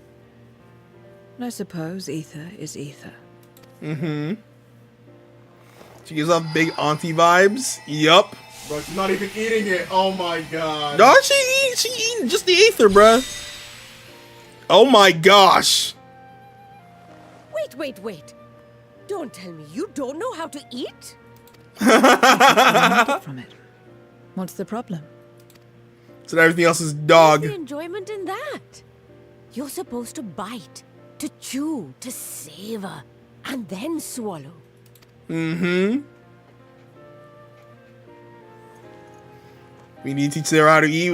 But I suppose ether is ether. She gives off big auntie vibes. Yup. Bro, she's not even eating it. Oh my god. No, she eating just the ether, bruh. Oh my gosh. Wait. Don't tell me you don't know how to eat? Get from it. What's the problem? So everything else is What's dog. the enjoyment in that? You're supposed to bite, to chew, to savor, and then swallow. We need to teach her how to eat.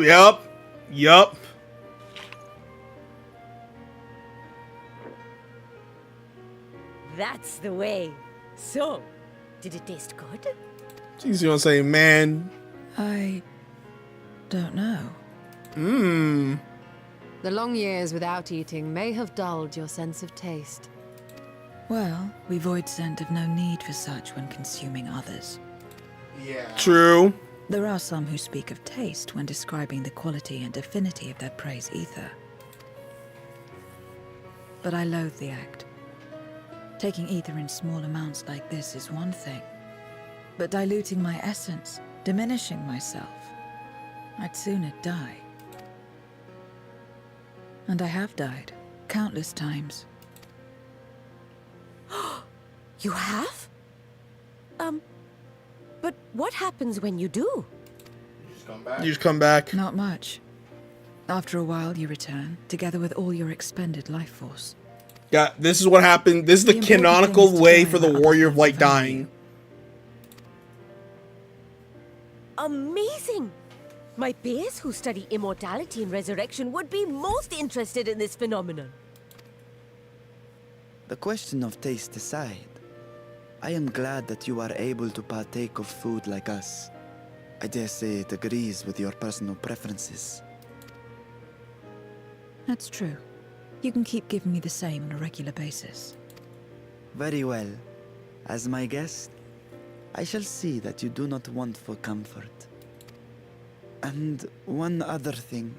Yup. That's the way. So, did it taste good? She's gonna say, man. I don't know. The long years without eating may have dulled your sense of taste. Well, we void scent have no need for such when consuming others. Yeah. True. There are some who speak of taste when describing the quality and affinity of their prey's ether. But I loathe the act. Taking ether in small amounts like this is one thing. But diluting my essence, diminishing myself, I'd sooner die. And I have died, countless times. You have? But what happens when you do? Just come back. You just come back. Not much. After a while, you return, together with all your expended life force. Yeah, this is what happened. This is the The important canonical thing is to way die for the while Warrior of others Light value dying. you. Amazing! My peers who study immortality and resurrection would be most interested in this phenomenon. The question of taste aside, I am glad that you are able to partake of food like us. I dare say it agrees with your personal preferences. That's true. You can keep giving me the same on a regular basis. Very well. As my guest, I shall see that you do not want for comfort. And one other thing.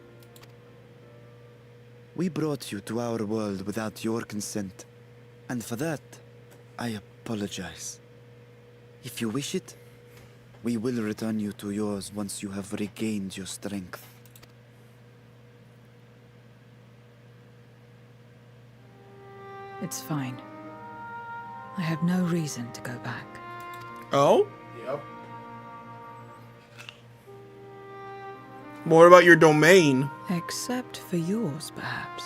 We brought you to our world without your consent, and for that, I apologize. If you wish it, we will return you to yours once you have regained your strength. It's fine. I have no reason to go back. Oh? Yep. More about your domain. Except for yours, perhaps.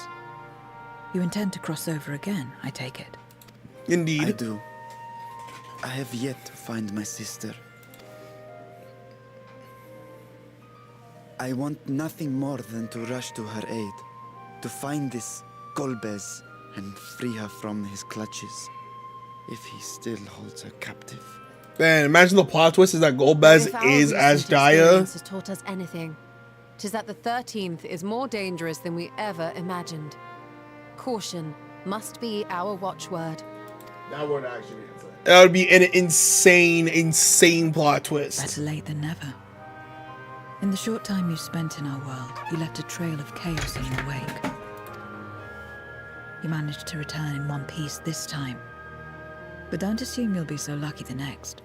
You intend to cross over again, I take it. Indeed. I do. I have yet to find my sister. I want nothing more than to rush to her aid, to find this Golbez and free her from his clutches, if he still holds her captive. Man, imagine the plot twist is that Golbez If our is as recent Daya. experience has taught us anything, 'tis that the 13th is more dangerous than we ever imagined. Caution must be our watchword. That would actually be insane. That would be an insane plot twist. Better late than never. In the short time you spent in our world, you left a trail of chaos in your wake. You managed to return in one piece this time. But don't assume you'll be so lucky the next.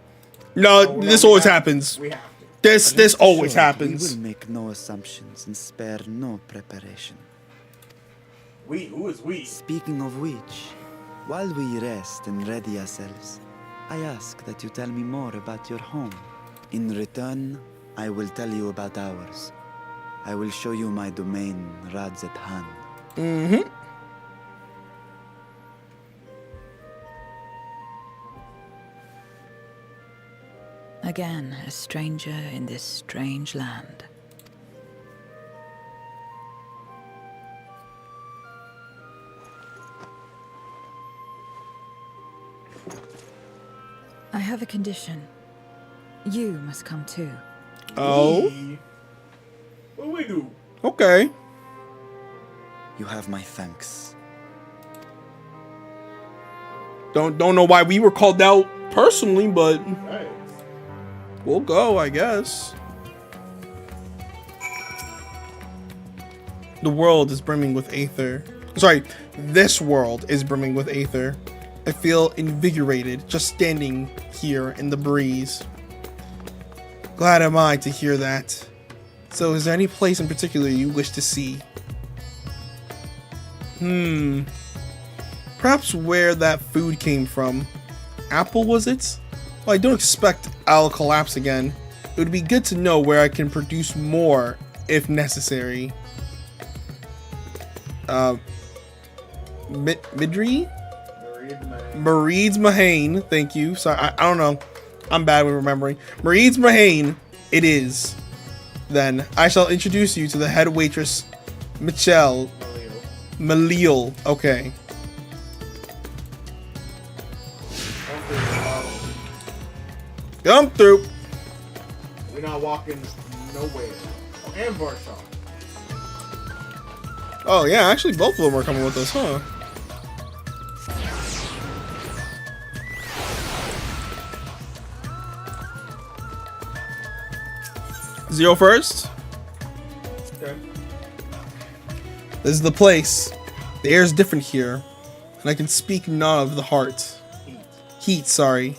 No, Oh, this we always have- happens. We have to. This Rest always assured, happens. We will make no assumptions and spare no preparation. Who is we? Speaking of which, while we rest and ready ourselves, I ask that you tell me more about your home. In return, I will tell you about ours. I will show you my domain, Radz at hand. Again, a stranger in this strange land. I have a condition. You must come too. Oh, What we do? okay. You have my thanks. Don't know why we were called out personally, but Right. we'll go, I guess. The world is brimming with aether. Sorry, this world is brimming with aether. I feel invigorated just standing here in the breeze. Glad am I to hear that. So is there any place in particular you wish to see? Perhaps where that food came from. Apple, was it? Well, I don't expect I'll collapse again. It would be good to know where I can produce more if necessary. Midri? Mareed's Mahane, thank you. Sorry, I don't know. I'm bad with remembering. Mareed's Mahane, it is. Then I shall introduce you to the head waitress, Michelle Malil. Okay. Come through. We're not walking nowhere. Oh, and Varshaw. Oh yeah, actually both of them are coming with us, huh? Zero first. Okay. This is the place. The air is different here, and I can speak not of the heart. Heat, sorry.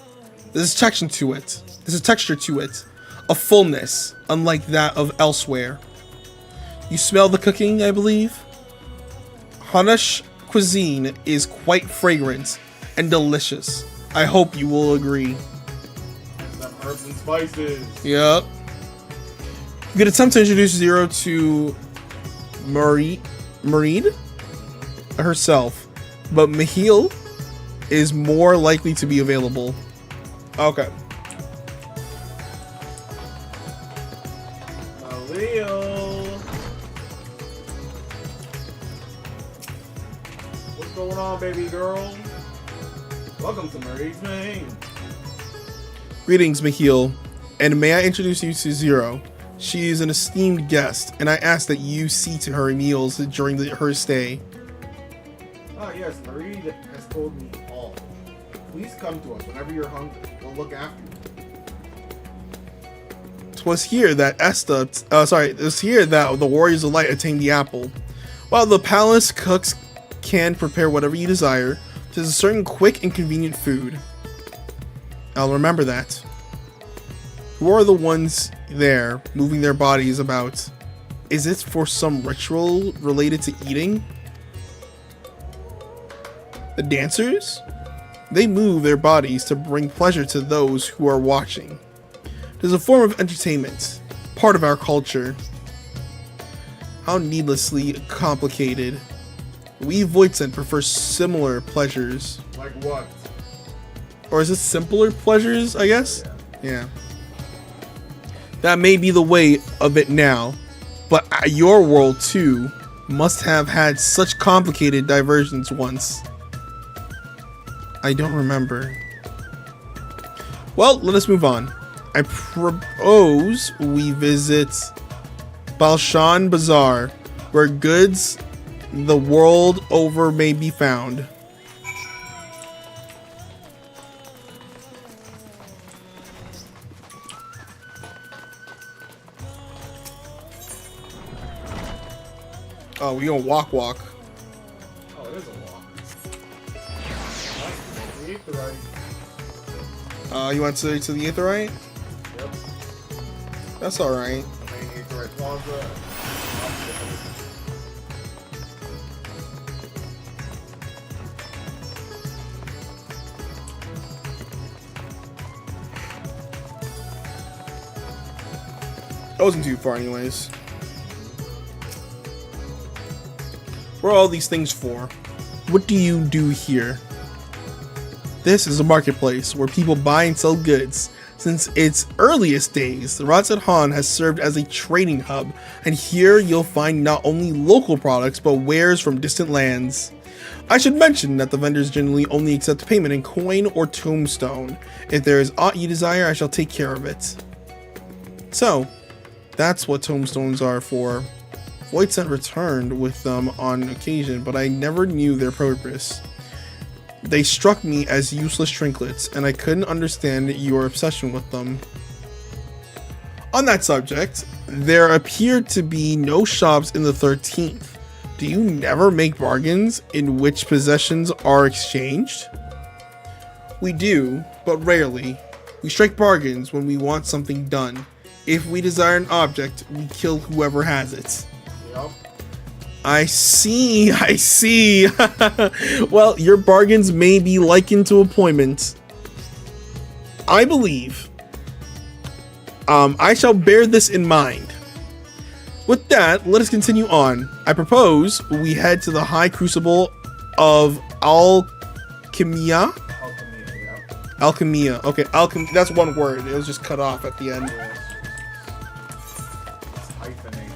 There's a texture to it. There's a texture to it. A fullness, unlike that of elsewhere. You smell the cooking, I believe? Hanash cuisine is quite fragrant and delicious. I hope you will agree. Some herbs and spices. Yep. You could attempt to introduce Zero to Mareed herself, but Mahil is more likely to be available. Okay. Leo. What's going on, baby girl? Welcome to Mary's Maine. Greetings, Mahil, and may I introduce you to Zero. She is an esteemed guest, and I ask that you see to her meals during her stay. Ah, yes, Marie has told me all. Please come to us whenever you're hungry. We'll look after you. 'Twas here that it was here that the Warriors of Light attained the apple. While the palace cooks can prepare whatever you desire, there's a certain quick and convenient food. I'll remember that. Who are the ones there moving their bodies about? Is it for some ritual related to eating? The dancers? They move their bodies to bring pleasure to those who are watching. It is a form of entertainment, part of our culture. How needlessly complicated. We Voidsent prefer similar pleasures. Like what? Or is it simpler pleasures, I guess? Yeah. That may be the way of it now, but your world too must have had such complicated diversions once. I don't remember. Well, let us move on. I propose we visit Balshan Bazaar, where goods the world over may be found. Oh, we gonna walk. Oh, it is a walk. The Aetherite. You went to the Aetherite? Yep. That's alright. The main Aetherite Plaza. That wasn't too far anyways. What are all these things for? What do you do here? This is a marketplace where people buy and sell goods. Since its earliest days, the Ratset Han has served as a trading hub, and here you'll find not only local products, but wares from distant lands. I should mention that the vendors generally only accept payment in coin or tombstone. If there is aught you desire, I shall take care of it. So, that's what tombstones are for. Voidsent returned with them on occasion, but I never knew their purpose. They struck me as useless trinkets, and I couldn't understand your obsession with them. On that subject, there appeared to be no shops in the 13th. Do you never make bargains in which possessions are exchanged? We do, but rarely. We strike bargains when we want something done. If we desire an object, we kill whoever has it. Yup. I see. Well, your bargains may be likened to appointments. I believe. I shall bear this in mind. With that, let us continue on. I propose we head to the High Crucible of Alchemia. Alchemia. Okay, that's one word. It was just cut off at the end. It's hyphenated.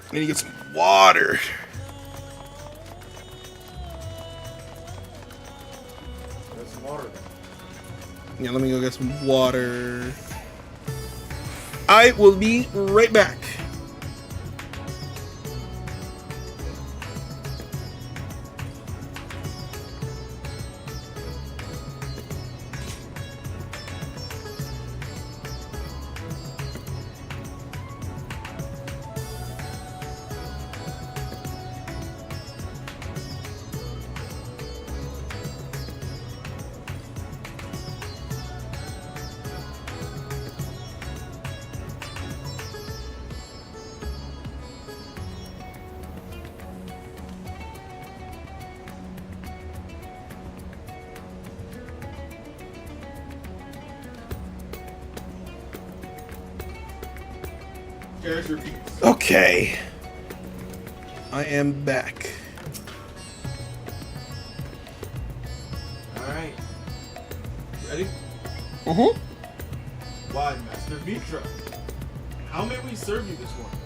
I need to get some water. There's some water there. Yeah, let me go get some water. I will be right back. There's your piece. Okay. I am back. Alright. Ready? Mm-hmm. Why, Master Mitra? How may we serve you this morning?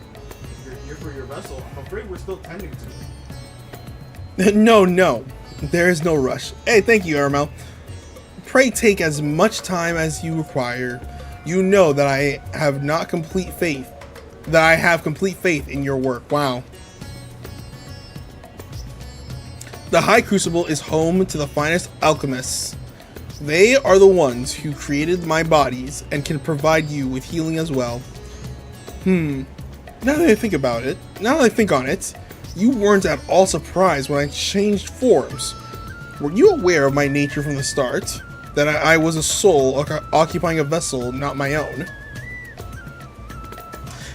If you're here for your vessel, I'm afraid we're still tending to it. No. There is no rush. Hey, thank you, Ermel. Pray take as much time as you require. You know that I have complete faith in your work. Wow. The High Crucible is home to the finest alchemists. They are the ones who created my bodies and can provide you with healing as well. Now that I think on it, you weren't at all surprised when I changed forms. Were you aware of my nature from the start? That I was a soul occupying a vessel not my own?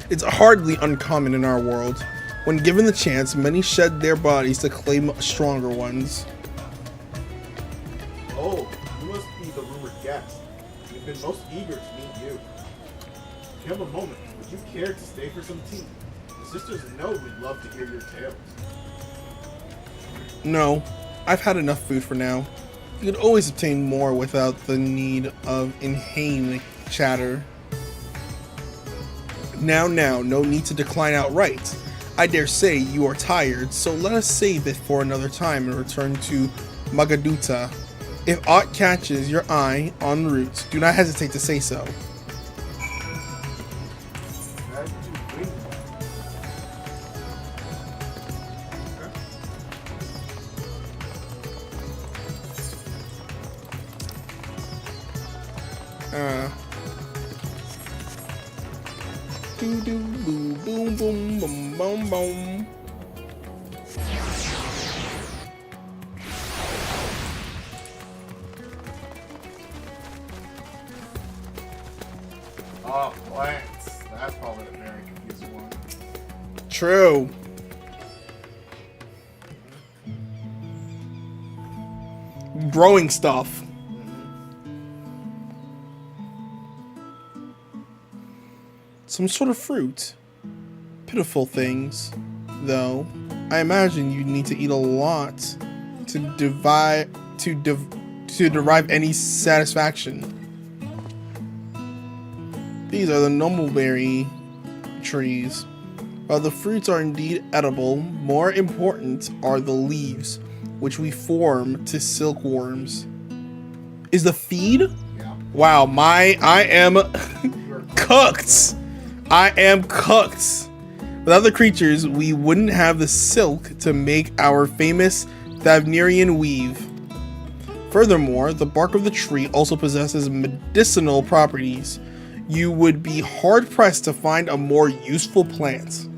It's hardly uncommon in our world. When given the chance, many shed their bodies to claim stronger ones. Oh, you must be the rumored guest. We've been most eager to meet you. If you have a moment, would you care to stay for some tea? The sisters know we'd love to hear your tales. No, I've had enough food for now. You could always obtain more without the need of inane chatter. Now, no need to decline outright. I dare say you are tired, so let us save it for another time and return to Magaduta. If aught catches your eye en route, do not hesitate to say so. That's too green. Do do boo boom boom boom boom boom. Oh, plants. That's probably a very confusing one. True. Growing stuff. Some sort of fruit. pitiful things, though. I imagine you need to eat a lot to derive any satisfaction. These are the nobbleberry trees. While the fruits are indeed edible, more important are the leaves, which we form to silkworms. Is the feed? Yeah. Wow, I am cooked. I am cooked. Without the creatures, we wouldn't have the silk to make our famous Thavnerian weave. Furthermore, the bark of the tree also possesses medicinal properties. You would be hard-pressed to find a more useful plant.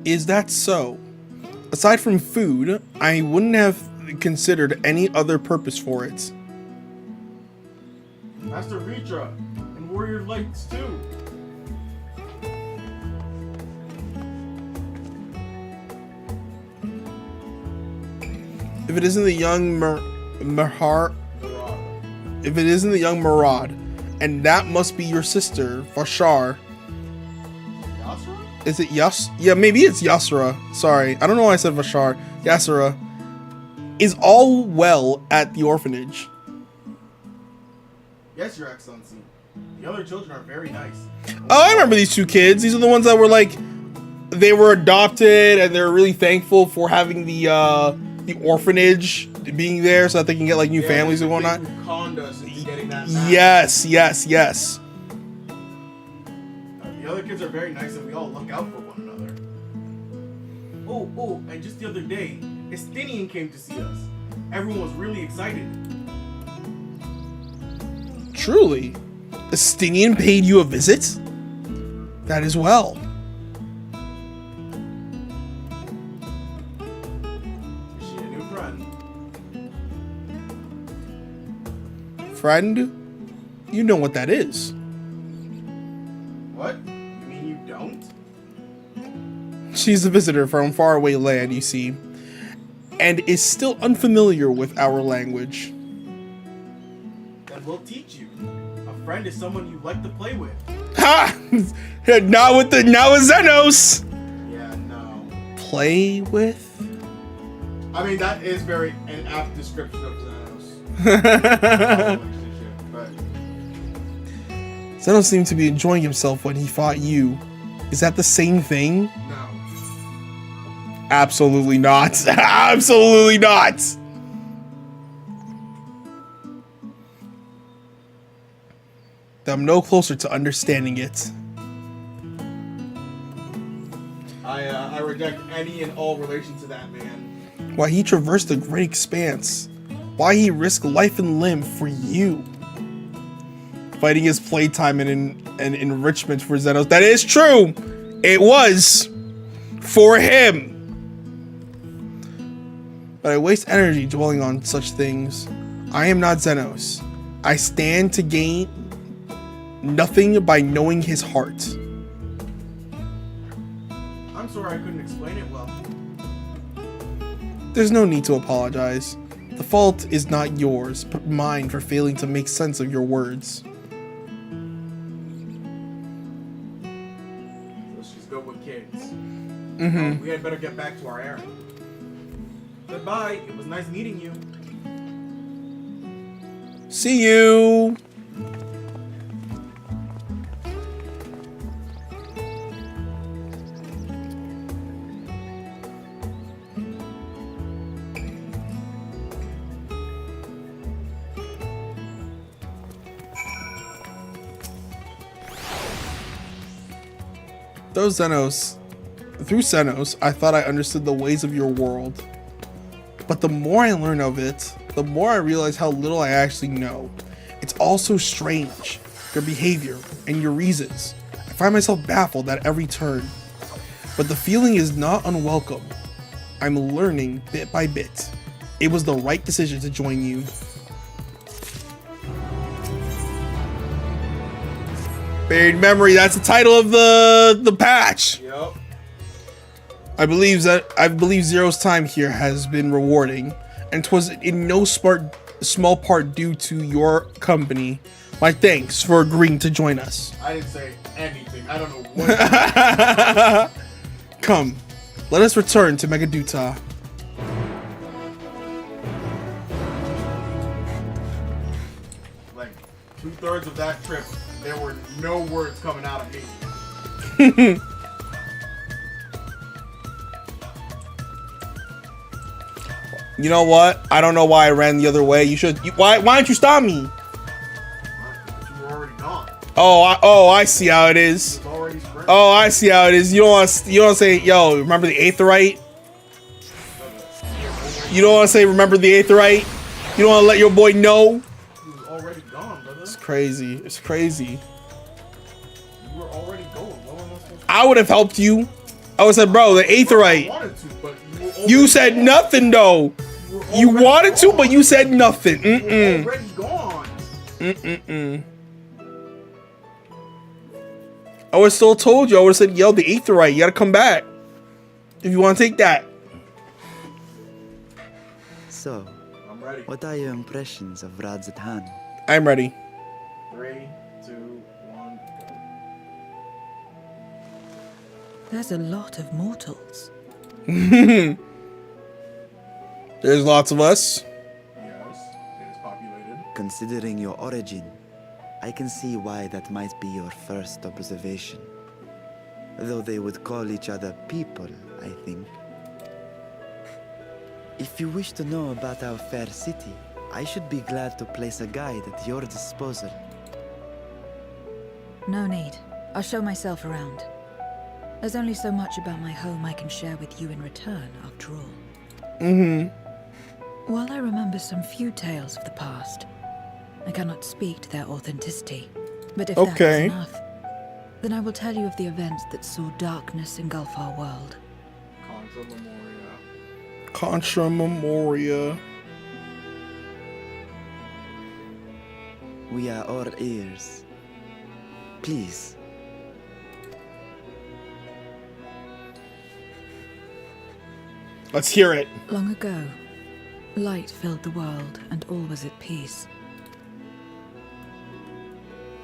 Is that so? Aside from food, I wouldn't have considered any other purpose for it. Master Ritra and Warrior Lights too. If it isn't the young Marauder. if it isn't the young Marad, and that must be your sister, Vashar. Yasra? Is it Yas? Yeah, maybe it's Yasra. Sorry, I don't know why I said Vashar. Yasra. Is all well at the orphanage? Yes, Your Excellency. The other children are very nice. Oh, I remember these two kids. These are the ones that were like, they were adopted, and they're really thankful for having the orphanage being there, so that they can get like new families and whatnot. Yes, yes, yes. The other kids are very nice, and we all look out for one another. Oh, and just the other day, Estinian came to see us. Everyone was really excited. Truly, Estinian paid you a visit? That is well. Is she a new friend? Friend? You know what that is. What? You mean you don't? She's a visitor from faraway land, you see, and is still unfamiliar with our language. Then we'll teach you. A friend is someone you like to play with. Ha! Not with Xenos! Yeah, no. Play with? I mean, that is very an apt description of Xenos. But Xenos seemed to be enjoying himself when he fought you. Is that the same thing? no. Absolutely not. Absolutely not. I'm no closer to understanding it. I reject any and all relation to that man. Why he traversed the great expanse. Why he risked life and limb for you. Fighting his playtime and enrichment for Xenos. That is true. It was for him. But I waste energy dwelling on such things. I am not Xenos. I stand to gain nothing by knowing his heart. I'm sorry I couldn't explain it well. There's no need to apologize. The fault is not yours, but mine for failing to make sense of your words. So she's good with kids. Mm-hmm. We had better get back to our errand. Goodbye. It was nice meeting you. See you. Through Xenos, I thought I understood the ways of your world. But the more I learn of it, the more I realize how little I actually know. It's all so strange. Your behavior and your reasons. I find myself baffled at every turn. But the feeling is not unwelcome. I'm learning bit by bit. It was the right decision to join you. Buried Memory, that's the title of the patch. Yep. I believe Zero's time here has been rewarding, and 'twas in no small part due to your company. My thanks for agreeing to join us. I didn't say anything. I don't know what. Come, let us return to Megaduta. Like 2/3 of that trip, there were no words coming out of me. You know what? I don't know why I ran the other way. You should. Why didn't you stop me? You were already gone. I see how it is. It was already sprinting. Oh, I see how it is. You don't want to say, yo, remember the Aetheryte? You don't want to say, remember the Aetheryte? You don't want to let your boy know? He was already gone, brother. It's crazy. It's crazy. You were already going. What am I supposed to I would have helped you. I would have said, bro, the I Aetheryte. wanted to, but You said nothing, though. You wanted to, but you said nothing. You were already gone. I would have still told you. I would have said, yo, the Aetheryte, you gotta come back. If you want to take that. So, I'm ready. what are your impressions of Radz-at-Han? I'm ready. 3, 2, 1, go. There's a lot of mortals. There's lots of us. Yes, it is populated. Considering your origin, I can see why that might be your first observation. Though they would call each other people, I think. If you wish to know about our fair city, I should be glad to place a guide at your disposal. No need. I'll show myself around. There's only so much about my home I can share with you in return, after all. While I remember some few tales of the past, I cannot speak to their authenticity. But if that is enough, then I will tell you of the events that saw darkness engulf our world. Contra Memoria. We are all ears. Please. Let's hear it. Long ago, light filled the world and all was at peace.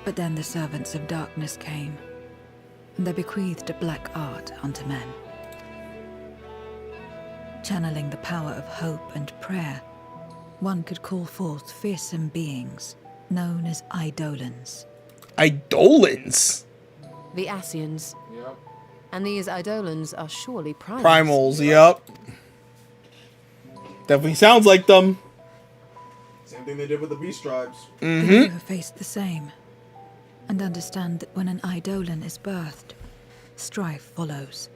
But then the servants of darkness came, and they bequeathed a black art unto men. Channeling the power of hope and prayer, one could call forth fearsome beings known as Eidolons. Eidolons? The Ascians. Yep. And these Eidolons are surely primals. Primals, yep. Definitely sounds like them. Same thing they did with the Beast Tribes. You have faced the same, and understand that when an Eidolon is birthed, strife follows.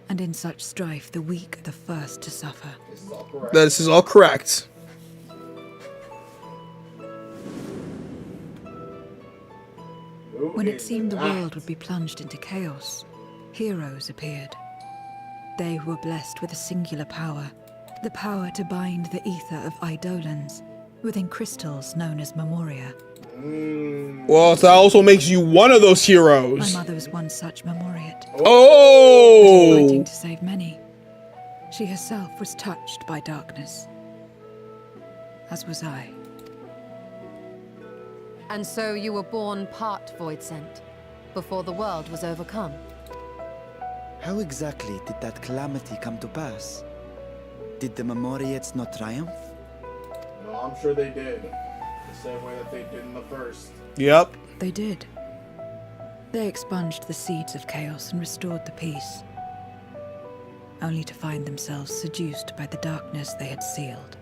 And in such strife, the weak are the first to suffer. This is all correct. This is all correct. When it seemed the world would be plunged into chaos, heroes appeared. They who were blessed with a singular power, the power to bind the ether of Eidolons within crystals known as Memoria. Well, so that also makes you one of those My heroes. mother was one such Memoriate, Oh! fighting to save many. She herself was touched by darkness, as was I. And so you were born part Void Sent, before the world was overcome. How exactly did that calamity come to pass? Did the Memoriates not triumph? No, I'm sure they did. The same way that they did in the first. Yep. They did. They expunged the seeds of chaos and restored the peace, only to find themselves seduced by the darkness they had sealed.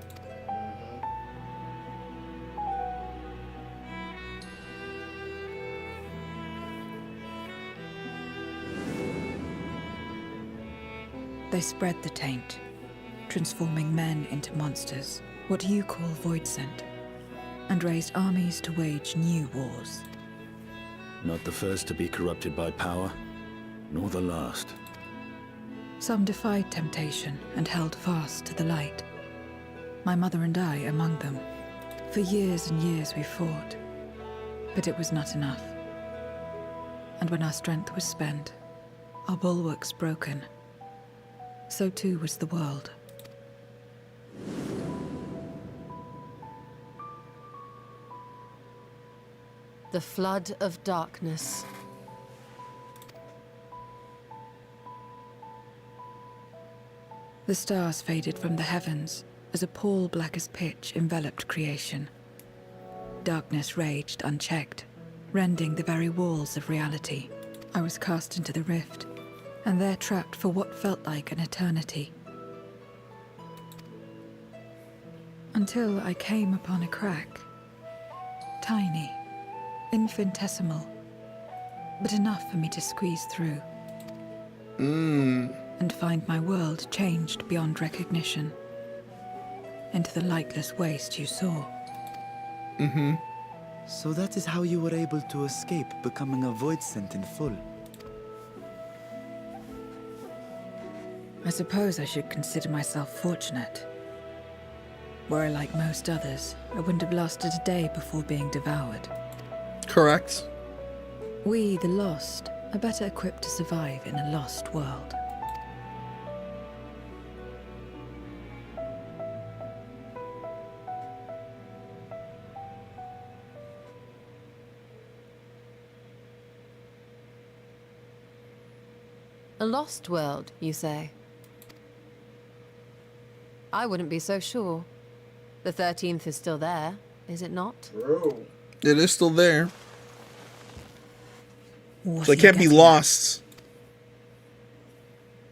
They spread the taint, transforming men into monsters, what you call Void Sent, and raised armies to wage new wars. Not the first to be corrupted by power, nor the last. Some defied temptation and held fast to the light. My mother and I among them. For years and years we fought, but it was not enough. And when our strength was spent, our bulwarks broken, so too was the world. The flood of darkness. The stars faded from the heavens as a pall black as pitch enveloped creation. Darkness raged unchecked, rending the very walls of reality. I was cast into the rift, and there trapped for what felt like an eternity. Until I came upon a crack. Tiny, infinitesimal, but enough for me to squeeze through. And find my world changed beyond recognition. Into the lightless waste you saw. So that is how you were able to escape becoming a void scent in full. I suppose I should consider myself fortunate. Were I like most others, I wouldn't have lasted a day before being devoured. Correct. We, the lost, are better equipped to survive in a lost world. A lost world, you say? I wouldn't be so sure. The 13th is still there, is it not? True. It is still there. What So are it you can't be getting at? lost.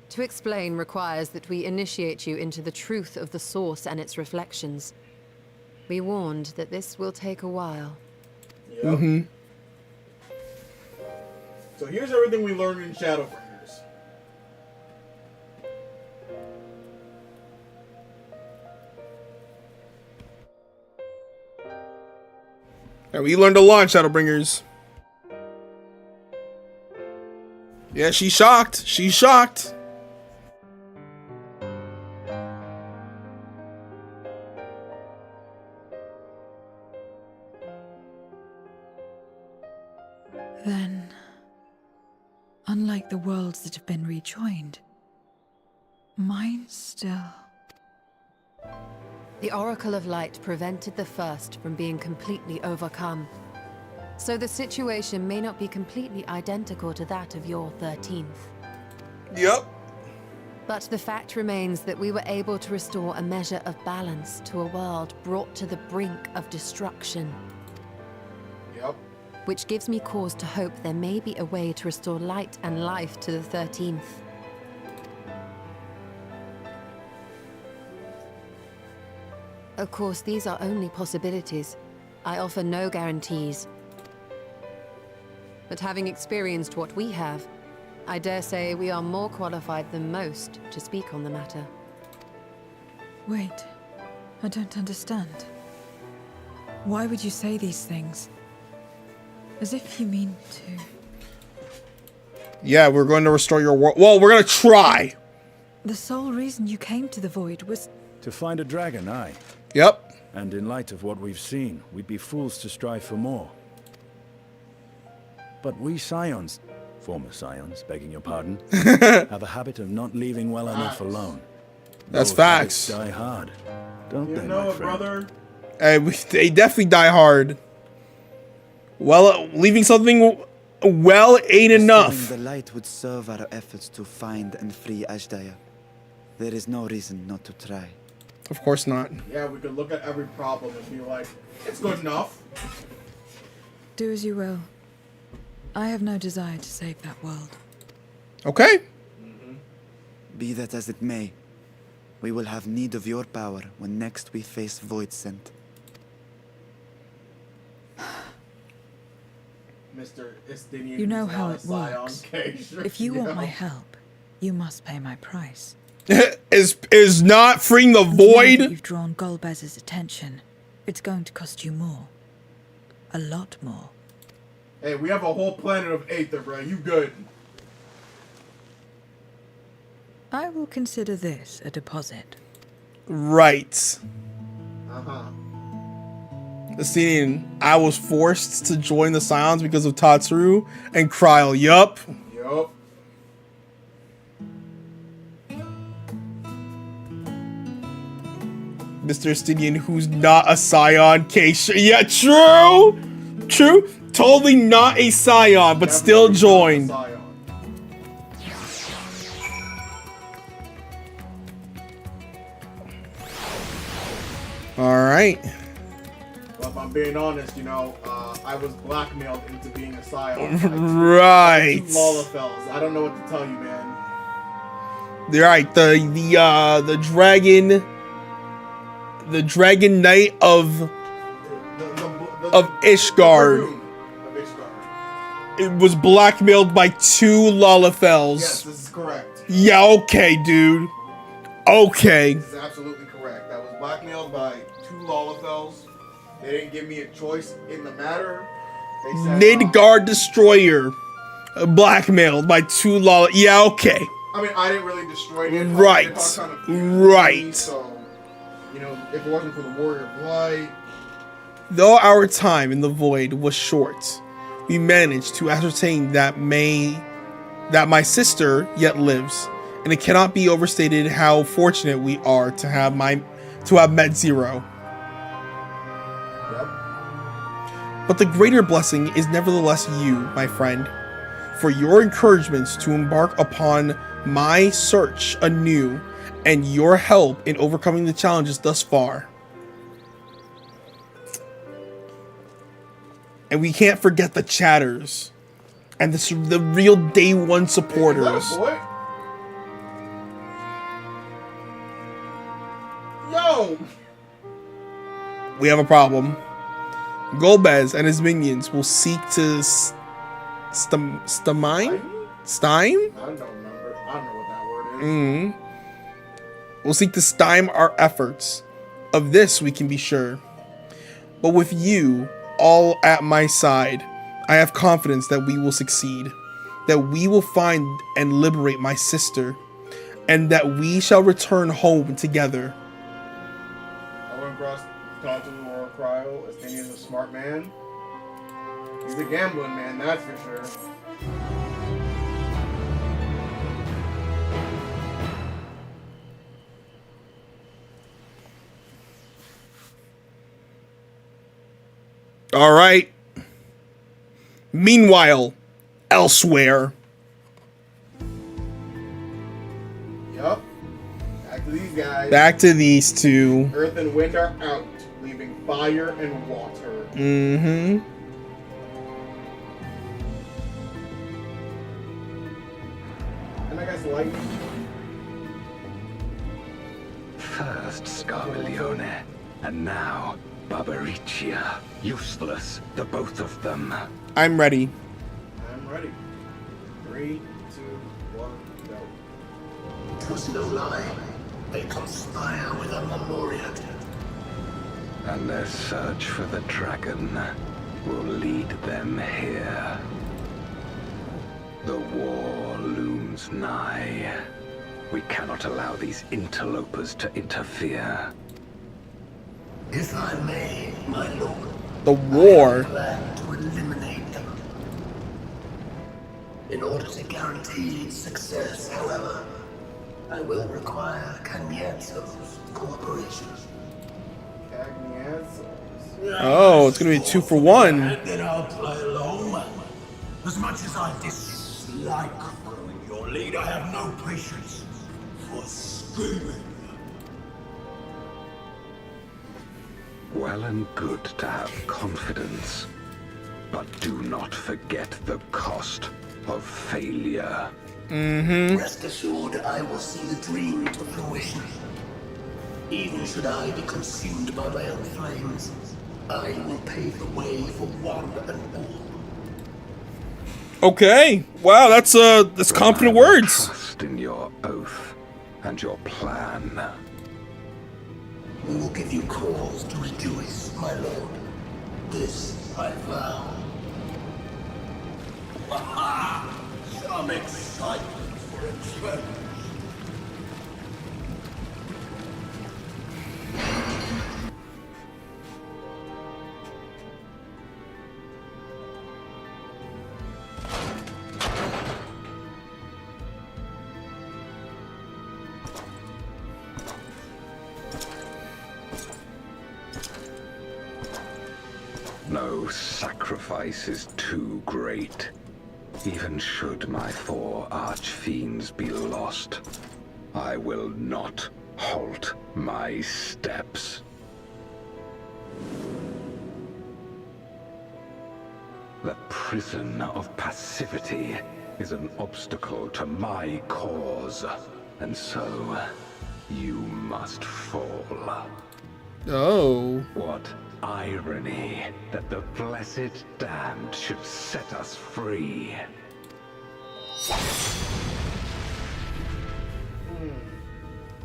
To explain requires that we initiate you into the truth of the source and its reflections. We warned that this will take a while. Yep. So here's everything we learned in Shadowbringers. Yeah, we learned a lot in Shadowbringers. Yeah, she's shocked. She's shocked. Then, unlike the worlds that have been rejoined, mine still... The Oracle of Light prevented the first from being completely overcome. So the situation may not be completely identical to that of your 13th. Yep. But the fact remains that we were able to restore a measure of balance to a world brought to the brink of destruction. Yep. Which gives me cause to hope there may be a way to restore light and life to the 13th. Of course, these are only possibilities. I offer no guarantees. But having experienced what we have, I dare say we are more qualified than most to speak on the matter. Wait, I don't understand. Why would you say these things? As if you mean to... Yeah, we're going to restore your world. Well, we're going to try. The sole reason you came to the Void was... To find a dragon, aye. Yep. And in light of what we've seen, we'd be fools to strive for more. But we Scions, former Scions, begging your pardon, have a habit of not leaving well enough alone. That's Those facts. habits die hard, don't You they, know my it, friend? brother. Hey, they definitely die hard. Well, leaving something well ain't enough. Restoring the light would serve our efforts to find and free Ashdaya. There is no reason not to try. Of course not. Yeah, we could look at every problem and be like, it's good enough. Do as you will. I have no desire to save that world. Okay. Be that as it may, we will have need of your power when next we face Void Scent. Mr. Istinian, You know who's how not it a Scion. works. Okay, sure. If you want Yeah. my help, you must pay my price. is not freeing the Now that void. you've drawn Golbez's attention, it's going to cost you more. A lot more. Hey, we have a whole planet of Aether, bro. You good. I will consider this a deposit. Right. Uh-huh. The scene. I was forced to join the Scions because of Tatsuru and Kryl. Yup. Yup. Mr. Stidian, who's not a Scion case. Yeah, true. True. Totally not a scion, but still joined. Scion. Alright. Well, if I'm being honest, you know, I was blackmailed into being a scion. by Right. two Lalafells. I don't know what to tell you, man. Right, the dragon knight of Ishgard. Of Ishgard. It was blackmailed by two Lalafells. Yes, this is correct. Yeah, okay, dude. Okay. This is absolutely correct. I was blackmailed by two Lalafells. They didn't give me a choice in the matter. They said, Nidgard Destroyer. Blackmailed by two Lala. Yeah, okay. I mean, I didn't really destroy it. Right. Right. So, you know, if it wasn't for the Warrior of Light. Though our time in the Void was short, we managed to ascertain that my sister yet lives, and it cannot be overstated how fortunate we are to have met Zero. Yep. But the greater blessing is nevertheless you, my friend, for your encouragements to embark upon my search anew, and your help in overcoming the challenges thus far. And we can't forget the chatters and the real day one supporters. Hey, boy. Yo! We have a problem. Golbez and his minions will seek to Stein? I don't remember. I don't know what that word is. Will seek to stymie our efforts. Of this we can be sure. But with you all at my side, I have confidence that we will succeed. That we will find and liberate my sister. And that we shall return home together. I went across talk to Laura Cryo as thinking he's a smart man. He's a gambling man, that's for sure. All right. Meanwhile, elsewhere. Yup. Back to these guys. Back to these two. Earth and wind are out, leaving fire and water. Mm-hmm. And I guess lightning. First Scarmiglione, and now Barbaricia. Useless, the both of them. I'm ready. I'm ready. 3, 2, 1, go. It was no lie. They conspire with a Memoriat. And their search for the dragon will lead them here. The war looms nigh. We cannot allow these interlopers to interfere. If I may, my lord. The war. I plan to eliminate them. In order to guarantee its success, however, I will require Cagnazzo's cooperation. Cagnazzo's. Oh, it's gonna be a 2-for-1. Then I'll play along. As much as I dislike following your lead, I have no patience for scheming. Well and good to have confidence, but do not forget the cost of failure. Rest assured, I will see the dream to fruition. Even should I be consumed by my own flames, I will pave the way for one and all. Okay. Wow, that's confident words. Trust in your oath and your plan. We will give you cause to rejoice, my lord. This I vow. Aha! Some excitement for a change. No No sacrifice is too great. Even should my 4 archfiends be lost, I will not halt my steps. The prison of passivity is an obstacle to my cause, and so you must fall. Oh. What irony that the blessed damned should set us free.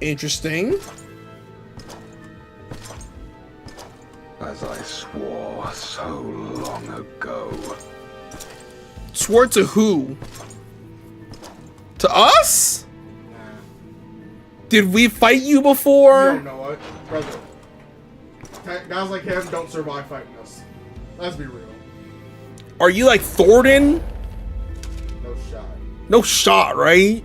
Interesting. As I swore so long ago. Swore to who? To us? Nah. Did we fight you You before? don't know what, brother. Guys like him don't survive fighting us. Let's be real. Are you like Thornton? No shot. No shot, right?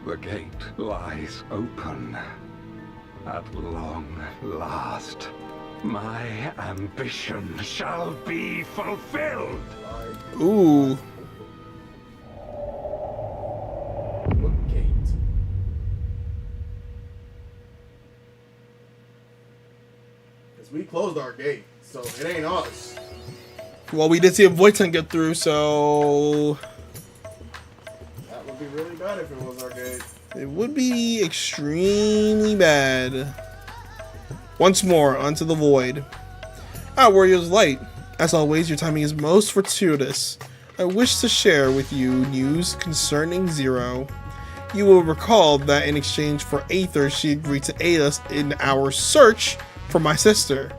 The gate lies open. At long last, my ambition shall be fulfilled. Ooh. What gate? Because we closed our gate, so it ain't us. Well, we did see a void tent get through, so That would be really bad if it was our gate. it would be extremely bad. Once more, onto the void. Ah, Warrior's Light. As always, your timing is most fortuitous. I wish to share with you news concerning Zero. You will recall that in exchange for Aether, she agreed to aid us in our search for my sister.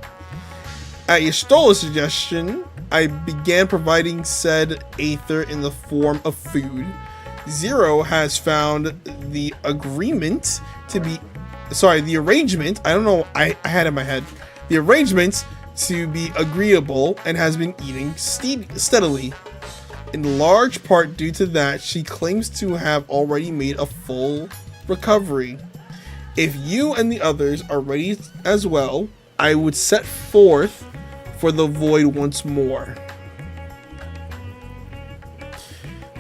At Y'shtola's suggestion, I began providing said Aether in the form of food. Zero has found the arrangement, I don't know, I had it in my head, the arrangement to be agreeable and has been eating steadily. In large part due to that, she claims to have already made a full recovery. If you and the others are ready as well, I would set forth for the void once more.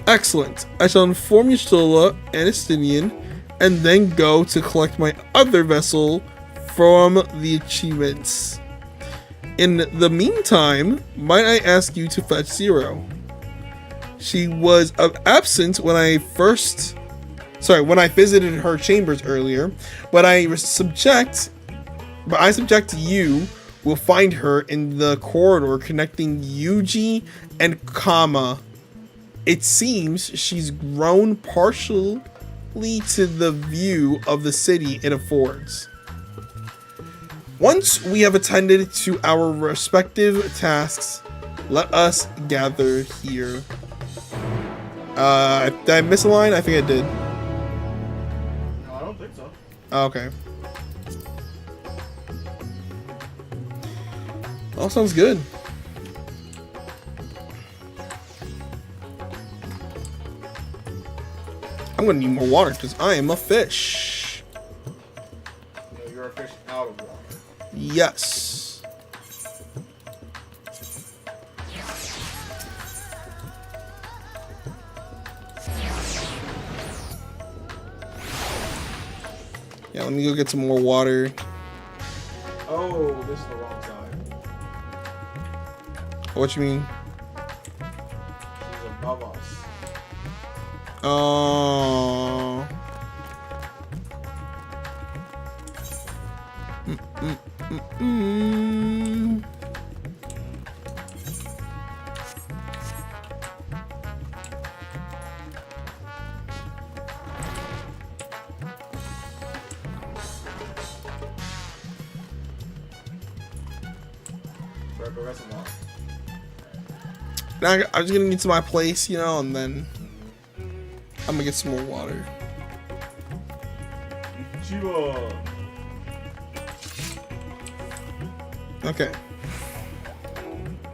Excellent. I shall inform Y'shtola and Estinian, and then go to collect my other vessel from the achievements. In the meantime, might I ask you to fetch Zero? She was absent when I visited her chambers earlier, but I subject you will find her in the corridor connecting Yuji and Kama. It seems she's grown partially to the view of the city it affords. Once we have attended to our respective tasks, let us gather here. Did I miss a line? I think I did. No, I don't think so. Oh, okay. All sounds good. I'm gonna need more water because I am a fish. No, you're a fish out of water. Yes. Yeah, let me go get some more water. Oh, this is the wrong side. What you mean? She's above us. Oh. Right, go get some water. Now I'm just gonna get to my place, you know, and then I'm gonna get some more water. Chiba. Okay. A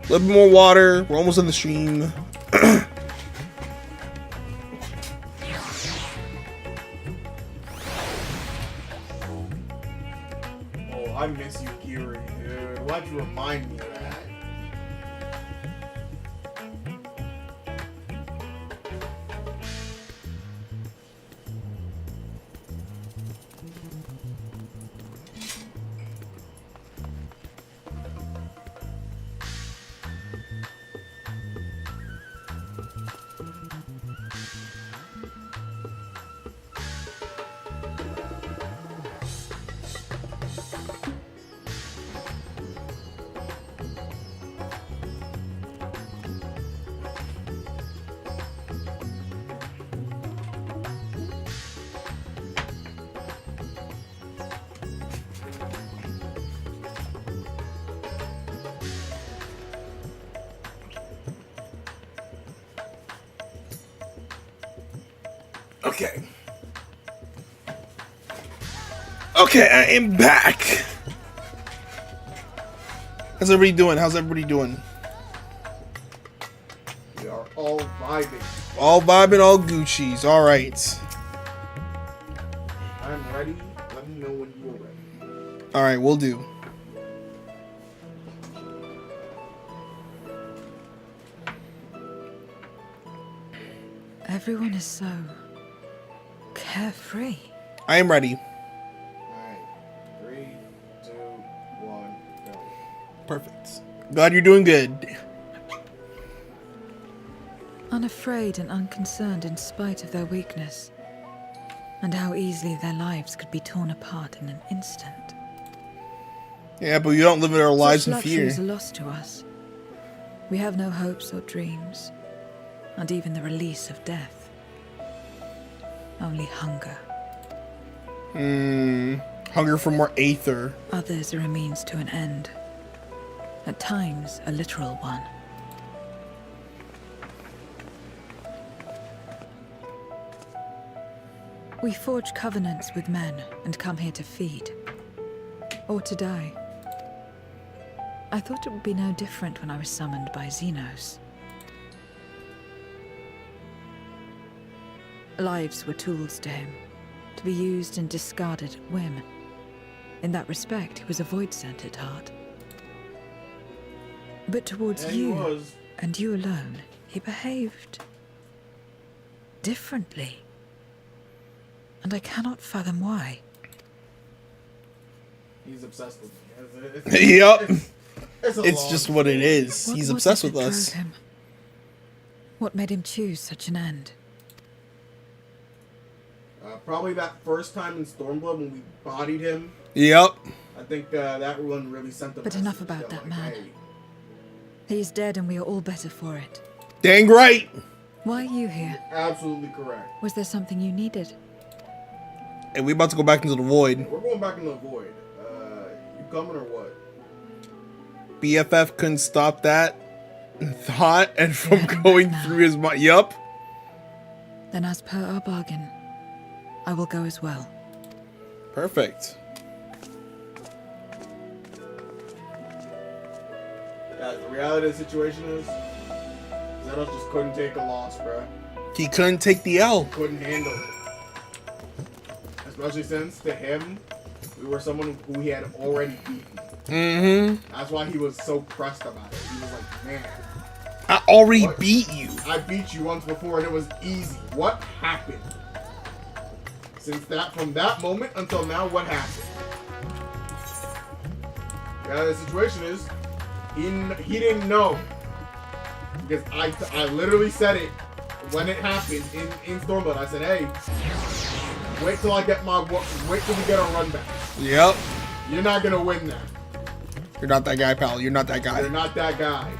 little bit more water. We're almost in the stream. I miss you, Kiri, dude. Why'd you remind me of that? Okay. Okay, I am back. How's everybody doing? How's everybody doing? We are all vibing. All vibing, all Gucci's. All right. I'm ready. Let me know when you're ready. All right, we'll do. Everyone is so carefree. I am ready. Alright. 3, 2, 1, go. Perfect. Glad you're doing good. Unafraid and unconcerned in spite of their weakness, and how easily their lives could be torn apart in an instant. Yeah, but you don't live our lives Such in fear. luxuries are lost to us. We have no hopes or dreams, and even the release of death. Only hunger. Hunger for more aether. Others are a means to an end. At times, a literal one. We forge covenants with men and come here to feed. Or to die. I thought it would be no different when I was summoned by Xenos. Lives were tools to him, to be used and discarded at whim. In that respect, he was a void-sent at heart. But towards Yeah, he you, was. and you alone, he behaved differently. And I cannot fathom why. He's obsessed with me. Yep. It's It's just what it is. What He's was obsessed it with that us. drove him? What made him choose such an end? Probably that first time in Stormblood when we bodied him. Yep. I think that one really sent the But message enough about that man. hey, He is dead and we are all better for it. Dang right. Why are you here? absolutely correct. Was there something you needed? And we about to go back into the void. We're going back in the void. You coming or what? BFF couldn't stop that thought and from heading back going now. through his mind. Yup. Then as per our bargain, I will go as well. Perfect. Guys, the reality of the situation is, Zenos just couldn't take a loss, bruh. He couldn't take the L. Couldn't handle it. Especially since, to him, we were someone who he had already beaten. Mm-hmm. That's why he was so pressed about it. He was like, man, I already What? beat you. I beat you once before and it was easy. What happened? From that moment until now, what happened? Yeah, the situation is, he didn't know. Because I literally said it when it happened in Stormblood. I said, hey, wait till we get a run back. Yep. You're not gonna win that. You're not that guy, pal. You're not that guy. You're not that guy.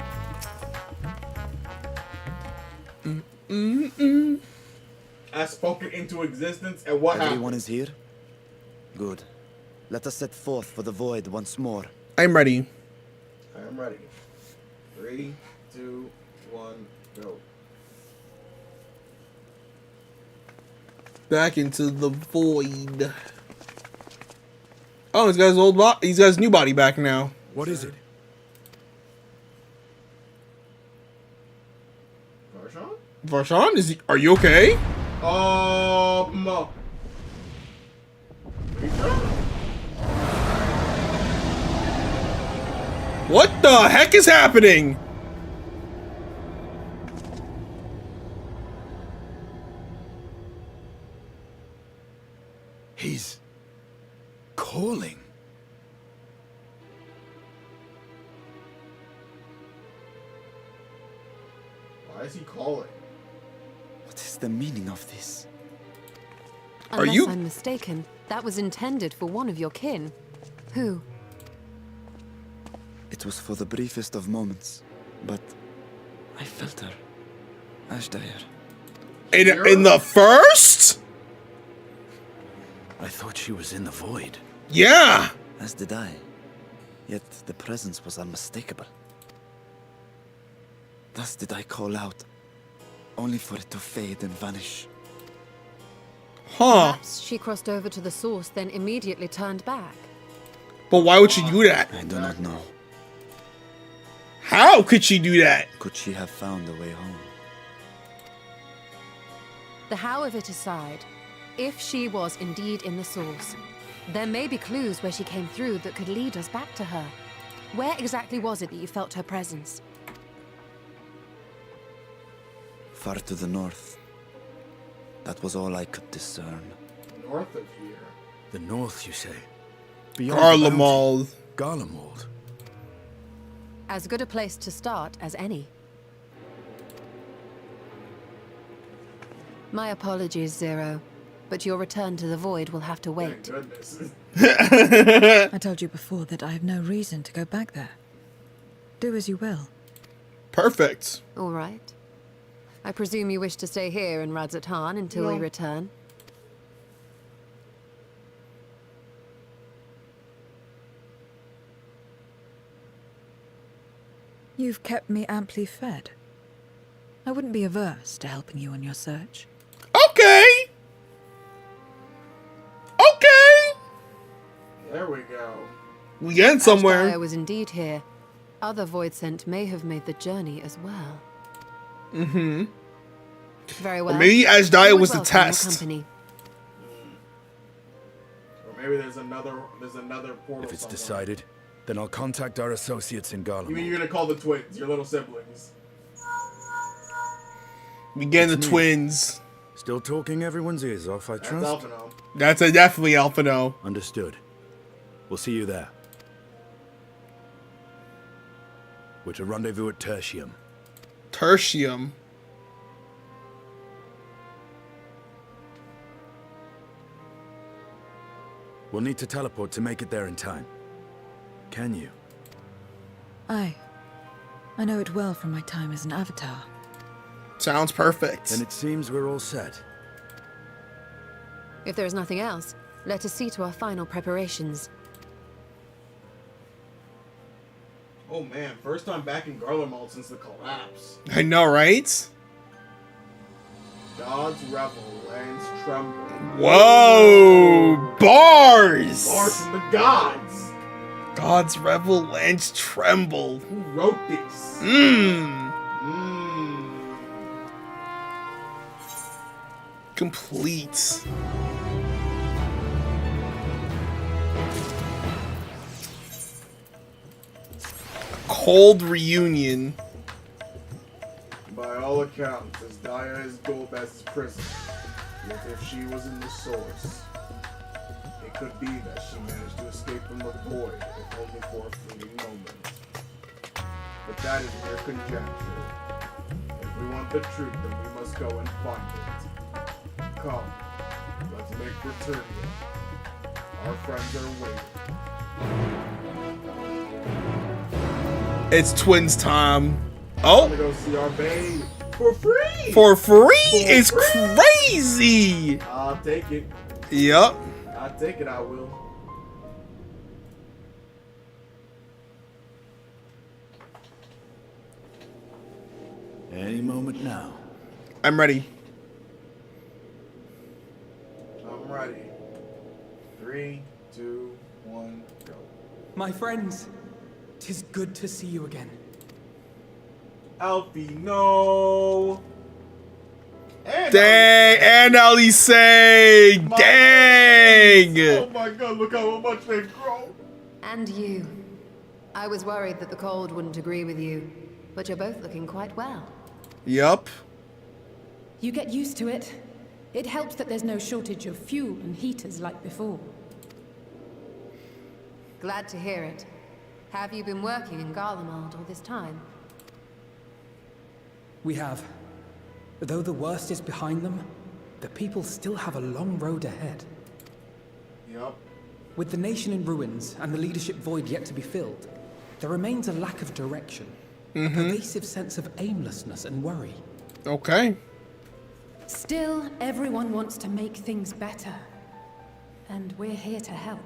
I spoke it into existence, and what Everyone happened? is here? Good. Let us set forth for the void once more. I'm ready. I am ready. 3, 2, 1, go. Back into the void. Oh, he's got his old body. He's got his new body back now. What is it? Varshan? Varshan, are you okay? What the heck is happening? He's calling. Why is he calling? What is the meaning of this? Unless I'm mistaken, that was intended for one of your kin. Who? It was for the briefest of moments, but I felt her. Ashdire. In the first? I thought she was in the void. Yeah. As did I. Yet the presence was unmistakable. Thus did I call out, only for it to fade and vanish. Huh. Perhaps she crossed over to the source, then immediately turned back. But why would she do that? I do not know. How could she do that? Could she have found a way home? The how of it aside, if she was indeed in the source, there may be clues where she came through that could lead us back to her. Where exactly was it that you felt her presence? Far to the north. That was all I could discern. North of here. The north, you say? Beyond the Garlemald. Garlemald. As good a place to start as any. My apologies, Zero, but your return to the void will have to wait. Thank goodness. I told you before that I have no reason to go back there. Do as you will. Perfect. All right. I presume you wish to stay here in Radzatan until we return? You've kept me amply fed. I wouldn't be averse to helping you on your search. Okay. Okay. There we go. We getting somewhere. Ashdire was indeed here. Other Void Scent may have made the journey as well. Mm-hmm. Very well. Or maybe Ashdire Who was would the welcome your test. company? Or maybe there's another portal. If it's somewhere. decided, then I'll contact our associates in Garlemald. You mean you're gonna call the twins, your little siblings? We getting the It's me. twins. Still talking everyone's ears off, I That's trust? Alphino. That's a definitely Alphino. Understood. We'll see you there. We're to rendezvous at Tertium. Tertium. We'll need to teleport to make it there in time. Can you? Aye. I know it well from my time as an avatar. Sounds perfect. Then it seems we're all set. If there is nothing else, let us see to our final preparations. Oh man, first time back in Garlemald since the collapse. I know, right? Gods revel, lands tremble. Whoa! Bars! Bars from the gods! Gods revel, lands tremble. Who wrote this? Mmm. Mmm. Complete. Cold reunion. By all accounts, as dire as Golbez's prison, yet if she was in the source, it could be that she managed to escape from the void, if only for a fleeting moment. But that is mere conjecture. If we want the truth, then we must go and find it. Come, let's make for Ternia. Our friends are waiting. It's twins time. I'm Oh, gonna go see our babe for free! for free? For It's free? crazy. I'll take it. Yep. I'll take it, I will. Any moment now. I'm ready. I'm ready. 3, 2, 1, go. My friends, 'tis good to see you again. Alfie, no! And Dang, and Alice, My dang. Oh my god, look how much they've grown! And you. I was worried that the cold wouldn't agree with you, but you're both looking quite well. Yup. You get used to it. It helps that there's no shortage of fuel and heaters like before. Glad to hear it. Have you been working in Garlemald all this time? We have. Though the worst is behind them, the people still have a long road ahead. Yup. With the nation in ruins and the leadership void yet to be filled, there remains a lack of direction. A pervasive sense of aimlessness and worry. Okay. Still, everyone wants to make things better. And we're here to help.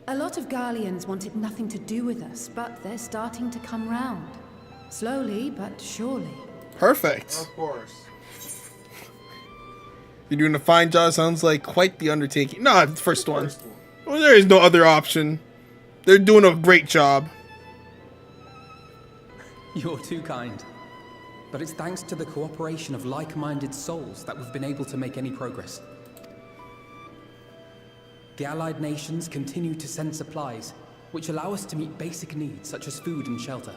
A lot of Garleans wanted nothing to do with us, but they're starting to come round. Slowly, but surely. Perfect. Of course. You're doing a fine job. Sounds like quite the undertaking. No, the first one. Well, there is no other option. They're doing a great job. You're too kind. But it's thanks to the cooperation of like-minded souls that we've been able to make any progress. The allied nations continue to send supplies, which allow us to meet basic needs such as food and shelter.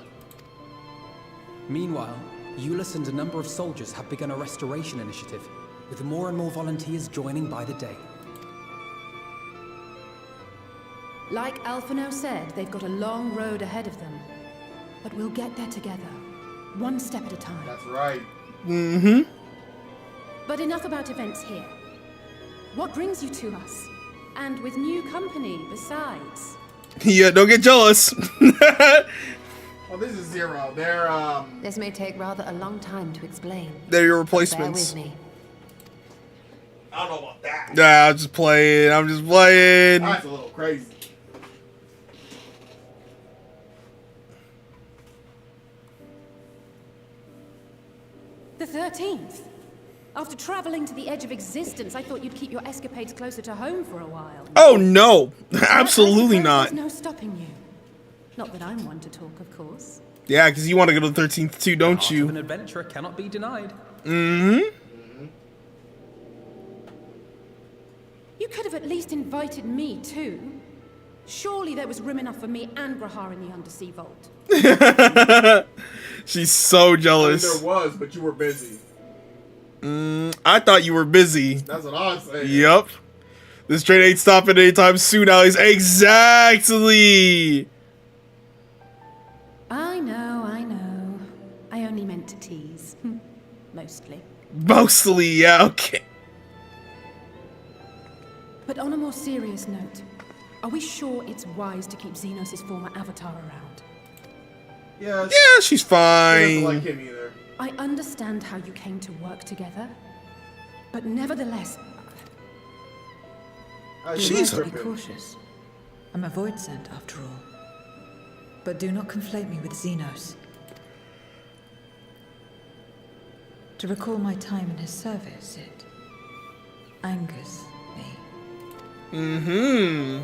Meanwhile, Euless and a number of soldiers have begun a restoration initiative, with more and more volunteers joining by the day. Like Alphino said, they've got a long road ahead of them. But we'll get there together, one step at a time. That's right. Mm-hmm. But enough about events here. What brings you to us? And with new company, besides. Yeah, don't get jealous. Well, this is Zero. They're, This may take rather a long time to explain. They're your Bear replacements. with me. I don't know about that. Nah, I'm just playing. I'm just playing. That's a little crazy. The 13th. After traveling to the edge of existence, I thought you'd keep your escapades closer to home for a while. Oh no, absolutely I suppose not. There's no stopping you. Not that I'm one to talk, of course. Yeah, because you want to go to the 13th too, don't Part you? of an adventurer cannot be denied. Mm-hmm. You could have at least invited me too. Surely there was room enough for me and Grahar in the undersea vault. She's so I mean, jealous. there was, but you were busy. I thought you were busy. That's what I was saying. Yep. This train ain't stopping anytime soon, Alex. Exactly. I know, I know. I only meant to tease. Mostly. Mostly, yeah, okay. But on a more serious note, are we sure it's wise to keep Xenos' former avatar around? Yes. Yeah, she's She doesn't fine. like him either. I understand how you came to work together, but nevertheless, She's Be cautious. I'm a void sent after all. But do not conflate me with Xenos. To recall my time in his service, it angers me. Mm-hmm.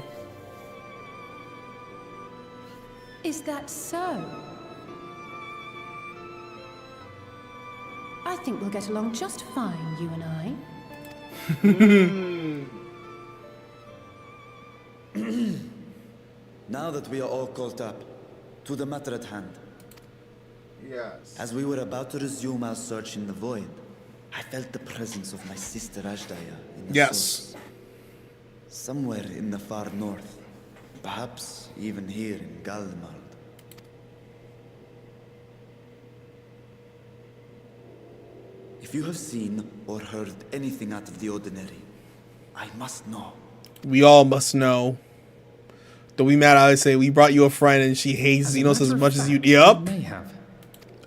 is that so? I think we'll get along just fine, you and I. Now that we are all caught up, to the matter at hand. Yes. As we were about to resume our search in the void, I felt the presence of my sister Ajdaya in the Yes. source. Somewhere in the far north. Perhaps even here in Galmald. If you have seen or heard anything out of the ordinary, I must know. We all must know. Don't be mad, I say we brought you a friend and she hates Xenos as much as you. Yup. May have.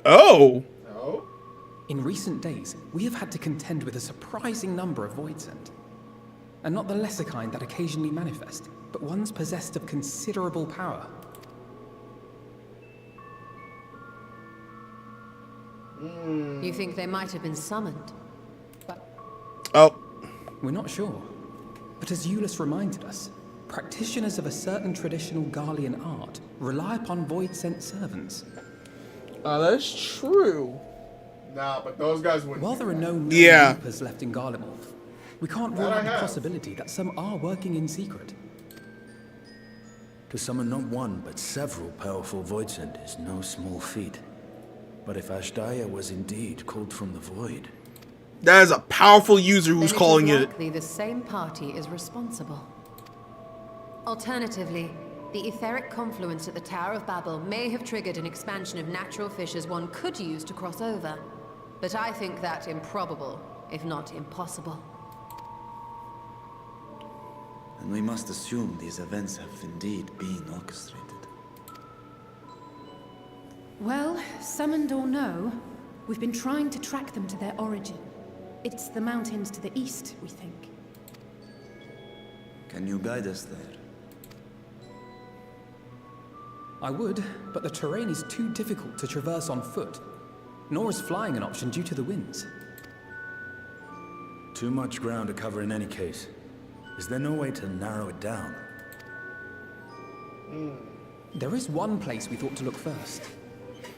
Oh. No? In recent days, we have had to contend with a surprising number of void sent. And not the lesser kind that occasionally manifest, but ones possessed of considerable power. You think they might have been summoned? Oh. We're not sure. But as Euless reminded us, practitioners of a certain traditional Garlean art rely upon void-sent servants. That's true. Nah, but those guys wouldn't. While there are no known Yeah. Reapers left in Garlemald, we can't That rule I out the have. possibility that some are working in secret. To summon not one, but several powerful Voidsent is no small feat. But if Ashdaya was indeed called from the void... That is a powerful user who's then calling it is it. likely the same party is responsible. Alternatively, the etheric confluence at the Tower of Babel may have triggered an expansion of natural fissures one could use to cross over. But I think that improbable, if not impossible. And we must assume these events have indeed been orchestrated. Well, summoned or no, we've been trying to track them to their origin. It's the mountains to the east, we think. Can you guide us there? I would, but the terrain is too difficult to traverse on foot. Nor is flying an option due to the winds. Too much ground to cover in any case. Is there no way to narrow it down? There is one place we thought to look first.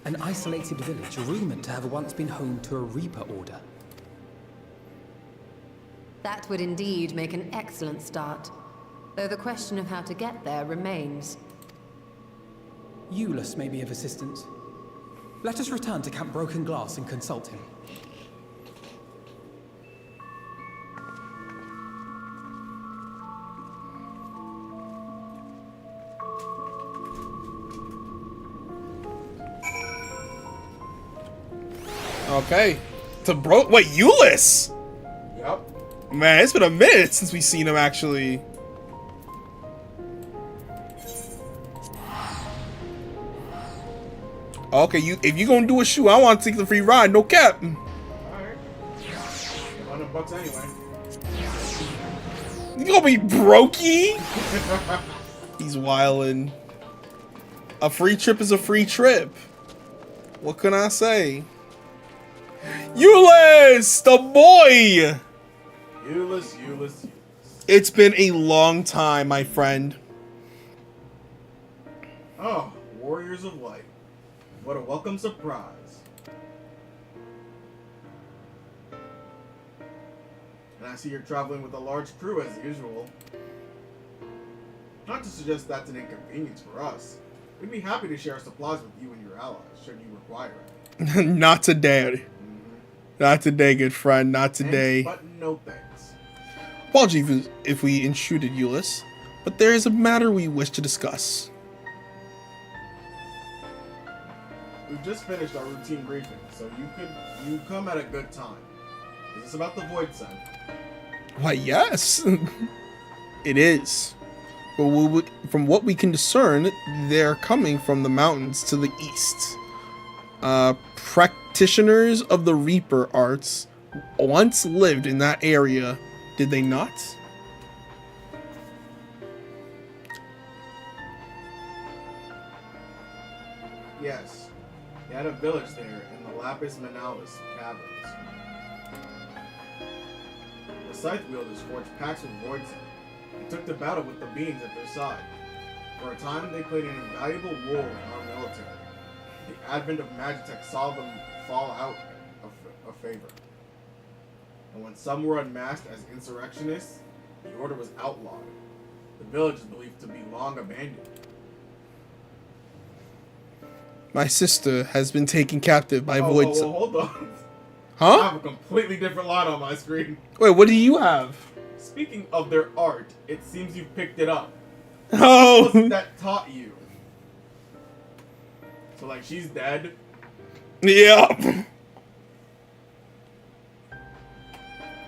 An isolated village rumored to have once been home to a Reaper Order. That would indeed make an excellent start. Though the question of how to get there remains. Euless may be of assistance. Let us return to Camp Broken Glass and consult him. Okay. Wait, Euless? Yep. Man, it's been a minute since we've seen him actually. Okay, if you gonna do a shoe, I want to take the free ride, no cap. Alright. $100 anyway. You gonna be brokey? He's wildin'. A free trip is a free trip. What can I say? Euless, the boy! Euless. It's been a long time, my friend. Oh, Warriors of Light. What a welcome surprise. And I see you're traveling with a large crew as usual. Not to suggest that's an inconvenience for us. We'd be happy to share supplies with you and your allies, should you require it. Not today. Not today, good friend. Not today. But no thanks. Apologies if we intruded, Euless, but there is a matter we wish to discuss. We've just finished our routine briefing, so you come at a good time. Is this about the Void Sun? Why, yes. It is. But from what we can discern, they're coming from the mountains to the east. Practitioners of the Reaper arts once lived in that area, did they not? Yes. They had a village there in the Lapis Manalis caverns. The Scythe wielders forged pacts with Voidson and took to battle with the beings at their side. For a time, they played an invaluable role in our military. The advent of Magitech saw them fall out of favor. And when some were unmasked as insurrectionists, the order was outlawed. The village is believed to be long abandoned. My sister has been taken captive by Void. Hold on. Huh? I have a completely different line on my screen. Wait, what do you have? Speaking of their art, it seems you picked it up. Oh! What was it that taught you? So, like, she's dead? Yeah.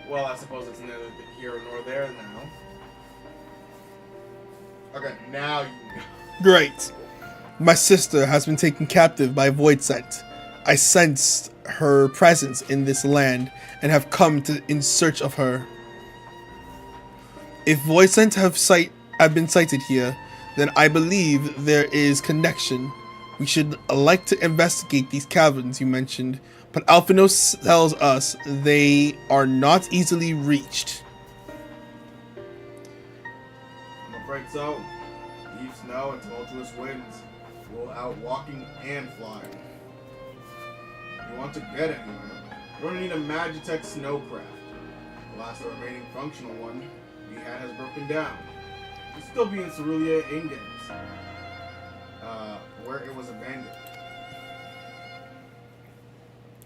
Well, I suppose it's neither here nor there now. Okay, now you can go. Great. My sister has been taken captive by Voidsent. I sensed her presence in this land and have come in search of her. If Voidsent have been sighted here, then I believe there is connection. We should like to investigate these caverns you mentioned, but Alphanos tells us they are not easily reached. I'm afraid so. Deep snow and tumultuous winds rule out walking and flying. If you want to get anywhere, you're going to need a Magitech snowcraft. The last remaining functional one we had has broken down. It'd still be in Cerulean Ingens, where it was abandoned.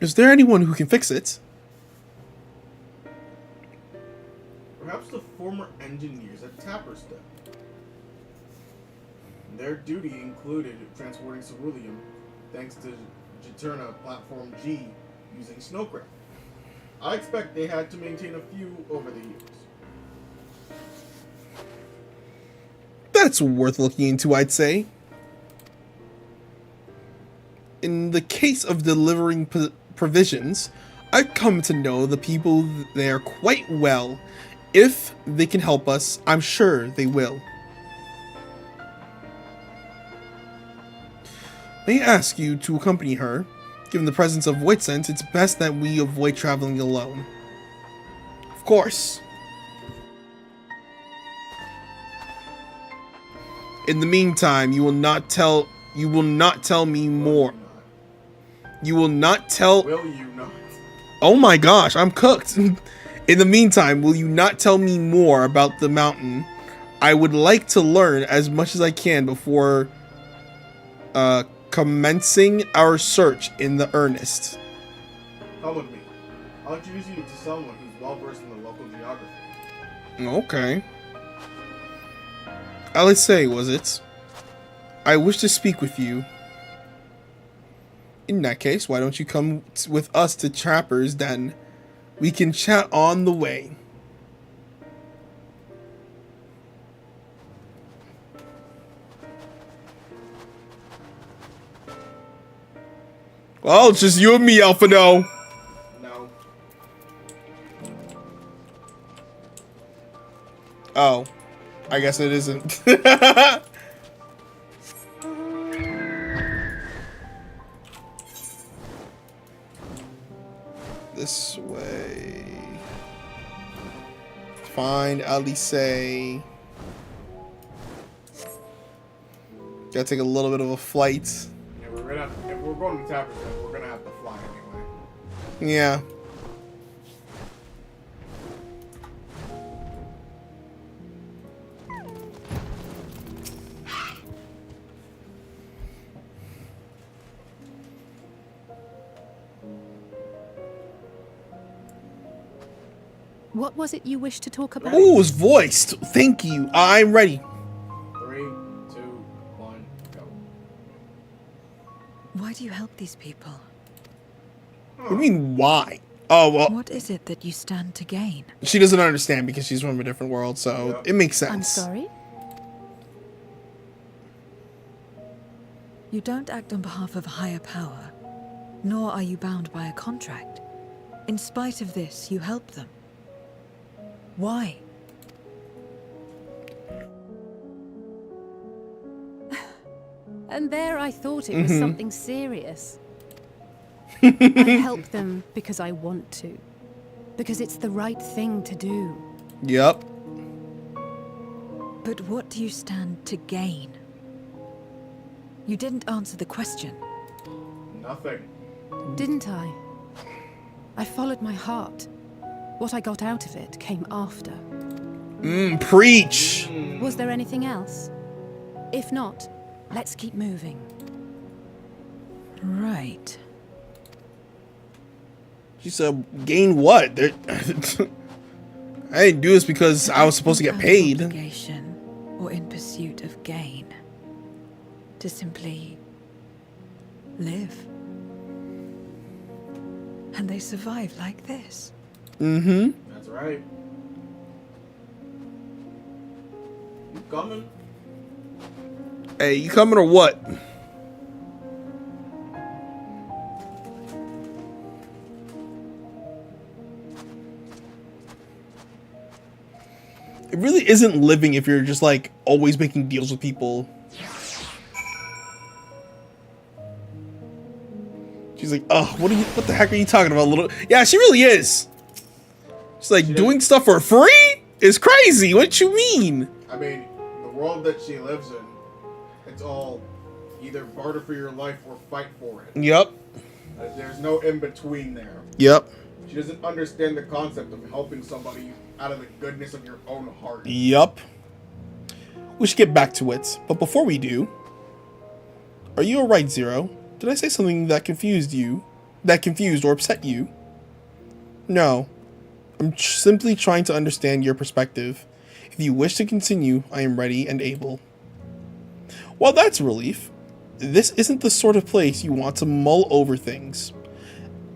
Is there anyone who can fix it? Perhaps the former engineers at Tapperstep. Their duty included transporting ceruleum thanks to Juturna Platform G using snowcraft. I expect they had to maintain a few over the years. That's worth looking into, I'd say. In the case of delivering provisions, I've come to know the people there quite well. If they can help us, I'm sure they will. May I ask you to accompany her? Given the presence of Whitescent, it's best that we avoid traveling alone. Of course. In the meantime, you will not tell me more. You will not tell. Will you not? Oh my gosh, I'm cooked. In the meantime, will you not tell me more about the mountain? I would like to learn as much as I can before commencing our search in the earnest. Come with me. I'll introduce you to someone who's well versed in the local geography. Okay. Alice, was it? I wish to speak with you. In that case, why don't you come with us to Trapper's Den? We can chat on the way. Well, it's just you and me, Alphino. No. Oh. I guess it isn't. This way. Find Alice. Gotta take a little bit of a flight. Yeah, if we're going to Tapper's, we're gonna have to fly anyway. Yeah. What was it you wished to talk about? Oh, it was voiced. Thank you. I'm ready. 3, 2, 1, go. Why do you help these people? What do you mean, why? Oh, well. What is it that you stand to gain? She doesn't understand because she's from a different world, so it makes sense. I'm sorry? You don't act on behalf of a higher power, nor are you bound by a contract. In spite of this, you help them. Why? And there I thought it was something serious. I help them because I want to. Because it's the right thing to do. Yep. But what do you stand to gain? You didn't answer the question. Nothing. Didn't I? I followed my heart. What I got out of it came after. Preach! Was there anything else? If not, let's keep moving. Right. She said, gain what? I didn't do this because I was supposed to get paid. Obligation or in pursuit of gain. To simply live. And they survive like this. Mm-hmm. That's right. You coming? Hey, you coming or what? It really isn't living if you're just like always making deals with people. She's like, oh, what the heck are you talking about, little? Yeah, she really is. She's like, doing stuff for free is crazy. What you mean? I mean, the world that she lives in, it's all either barter for your life or fight for it. Yep. There's no in between there. Yep. She doesn't understand the concept of helping somebody out of the goodness of your own heart. Yep. We should get back to it, but before we do... Are you alright, Zero? Did I say something that confused or upset you? No. I'm simply trying to understand your perspective. If you wish to continue, I am ready and able. Well, that's a relief. This isn't the sort of place you want to mull over things.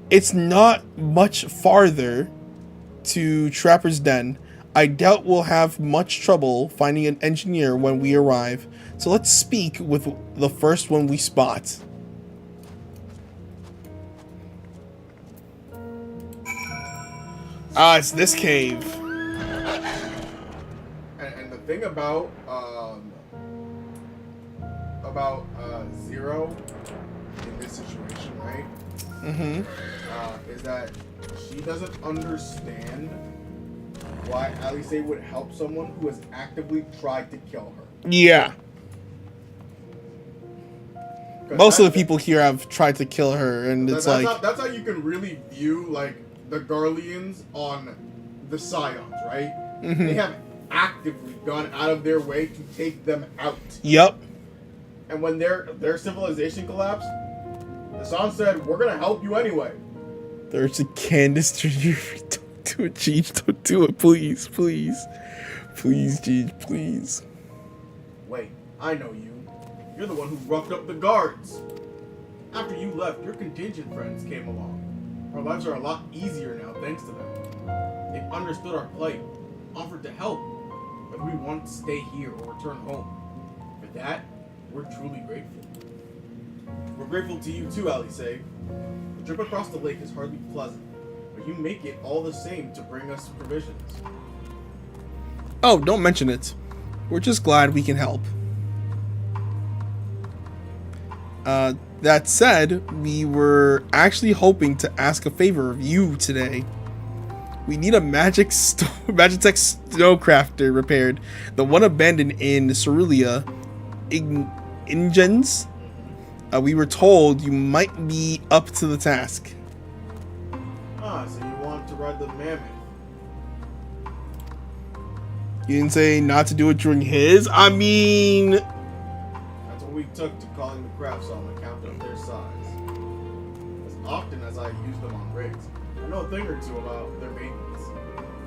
It's not much farther to Trapper's Den. I doubt we'll have much trouble finding an engineer when we arrive, so let's speak with the first one we spot. Ah, it's this cave. And the thing about Zero in this situation, right? Is that she doesn't understand why Alice would help someone who has actively tried to kill her. Yeah. Most of the people here have tried to kill her, and it's like... That's how you can really view, like, the Garleans on the Scions, right? They have actively gone out of their way to take them out. Yep. And when their civilization collapsed, the Scions said, we're gonna help you anyway. There's a Candace Jr. Don't do it, Jeej. Don't do it, please, please. Please, Jeej, please. Wait, I know you. You're the one who roughed up the guards. After you left, your contingent friends came along. Our lives are a lot easier now thanks to them. They've understood our plight, offered to help, whether we want to stay here or return home. For that, we're truly grateful. We're grateful to you too, Alice. The trip across the lake is hardly pleasant, but you make it all the same to bring us provisions. Oh, don't mention it. We're just glad we can help. That said, we were actually hoping to ask a favor of you today. We need a Magitech snowcrafter repaired. The one abandoned in Cerulean Ingens. We were told you might be up to the task. Ah, so you want to ride the mammoth? You didn't say not to do it during his? I mean... That's what we took to calling the crafts on account of their size. As often as I use them on rigs, I know a thing or two about their maintenance.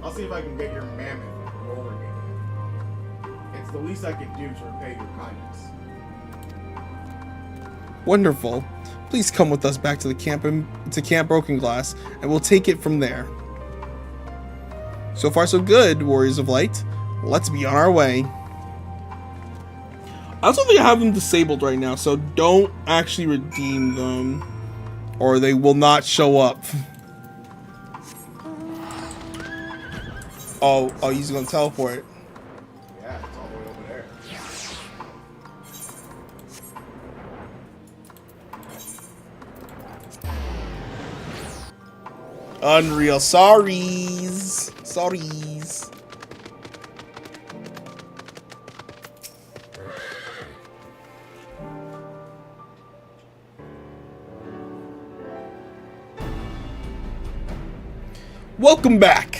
I'll see if I can get your mammoth rolling again. It's the least I can do to repay your kindness. Wonderful. Please come with us back to the camp Camp Broken Glass, and we'll take it from there. So far so good, Warriors of Light. Let's be on our way. I also think I have them disabled right now, so don't actually redeem them, or they will not show up. Oh, he's gonna teleport. Yeah, it's all the way over there. Unreal. Sorries. Sorries. Welcome back.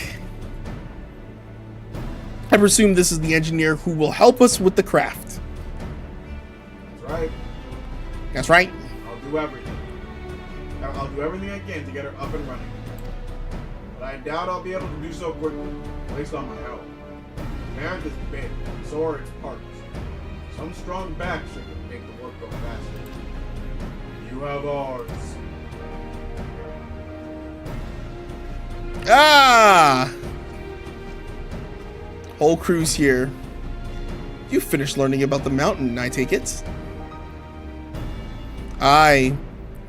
I presume this is the engineer who will help us with the craft. That's right. That's right. I'll do everything. I'll do everything I can to get her up and running. But I doubt I'll be able to do so quickly, at least on my own. Mammoth is big, so are its parts. Some strong back should make the work go faster. You have ours. Ah! Whole crew's here. You finished learning about the mountain, I take it? Aye.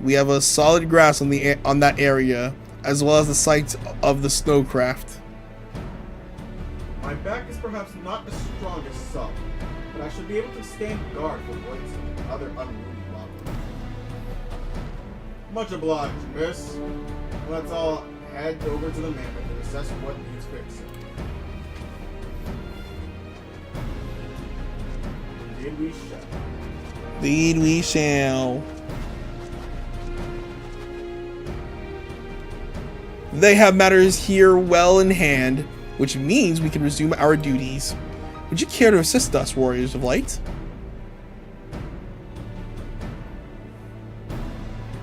We have a solid grasp on that area, as well as the sites of the snowcraft. My back is perhaps not as strong as some, but I should be able to stand guard for voids and other unruly lava. Much obliged, miss. Let's all head over to the mammoth and assess what needs fixing. Indeed we shall. Indeed we shall. They have matters here well in hand, which means we can resume our duties. Would you care to assist us, Warriors of Light?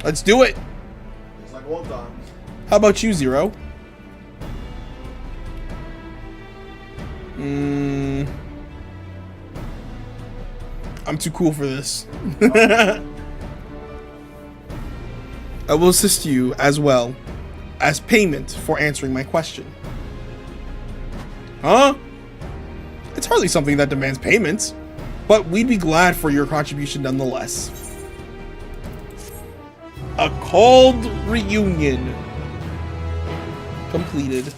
Let's do it. It's like old times. How about you, Zero? I'm too cool for this. I will assist you as well as payment for answering my question. Huh? It's hardly something that demands payments, but we'd be glad for your contribution nonetheless. A cold reunion completed.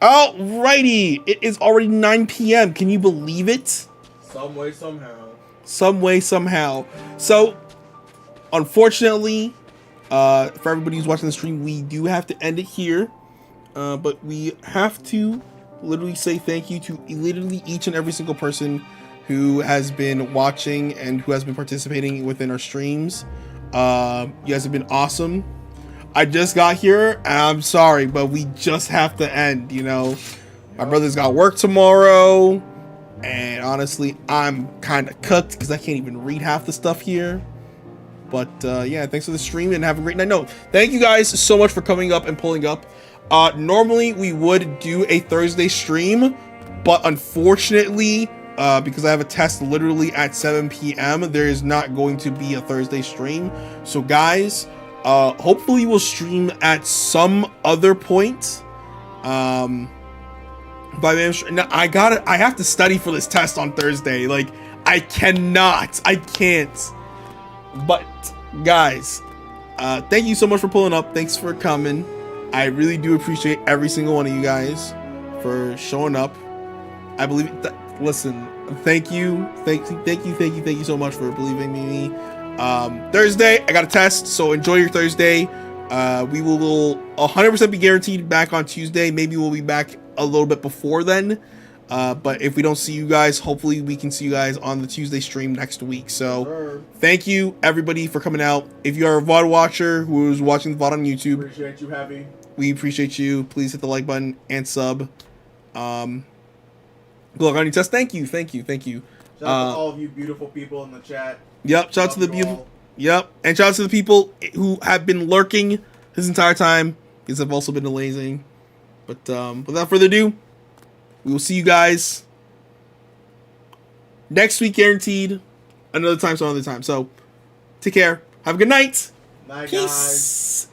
Alrighty, it is already 9 p.m. Can you believe it? Some way, somehow. Some way, somehow. So, unfortunately, for everybody who's watching the stream, we do have to end it here. But we have to literally say thank you to literally each and every single person who has been watching and who has been participating within our streams. You guys have been awesome. I just got here, and I'm sorry, but we just have to end, you know. My brother's got work tomorrow, and honestly, I'm kind of cooked because I can't even read half the stuff here. But yeah, thanks for the stream, and have a great night. No, thank you guys so much for coming up and pulling up. Normally, we would do a Thursday stream, but unfortunately, because I have a test literally at 7 p.m., there is not going to be a Thursday stream. So guys, hopefully we'll stream at some other point. But I have to study for this test on Thursday. Like, I can't. But guys, thank you so much for pulling up. Thanks for coming. I really do appreciate every single one of you guys for showing up. I believe that. Listen, thank you so much for believing in me. Thursday, I got a test, so enjoy your Thursday. We will 100% be guaranteed back on Tuesday. Maybe we'll be back a little bit before then. But if we don't see you guys, hopefully we can see you guys on the Tuesday stream next week. So thank you everybody for coming out. If you are a VOD watcher who's watching the VOD on YouTube, Appreciate you, Heavy. we appreciate you. Please hit the like button and sub. Good luck on your test. Thank you. Shout out to all of you beautiful people in the chat. Yep, shout out to the beautiful. Yep, and shout out to the people who have been lurking this entire time, because I've also been amazing. But without further ado, we will see you guys next week, guaranteed. Another time, so another time. So take care. Have a good night. Night, Peace. guys.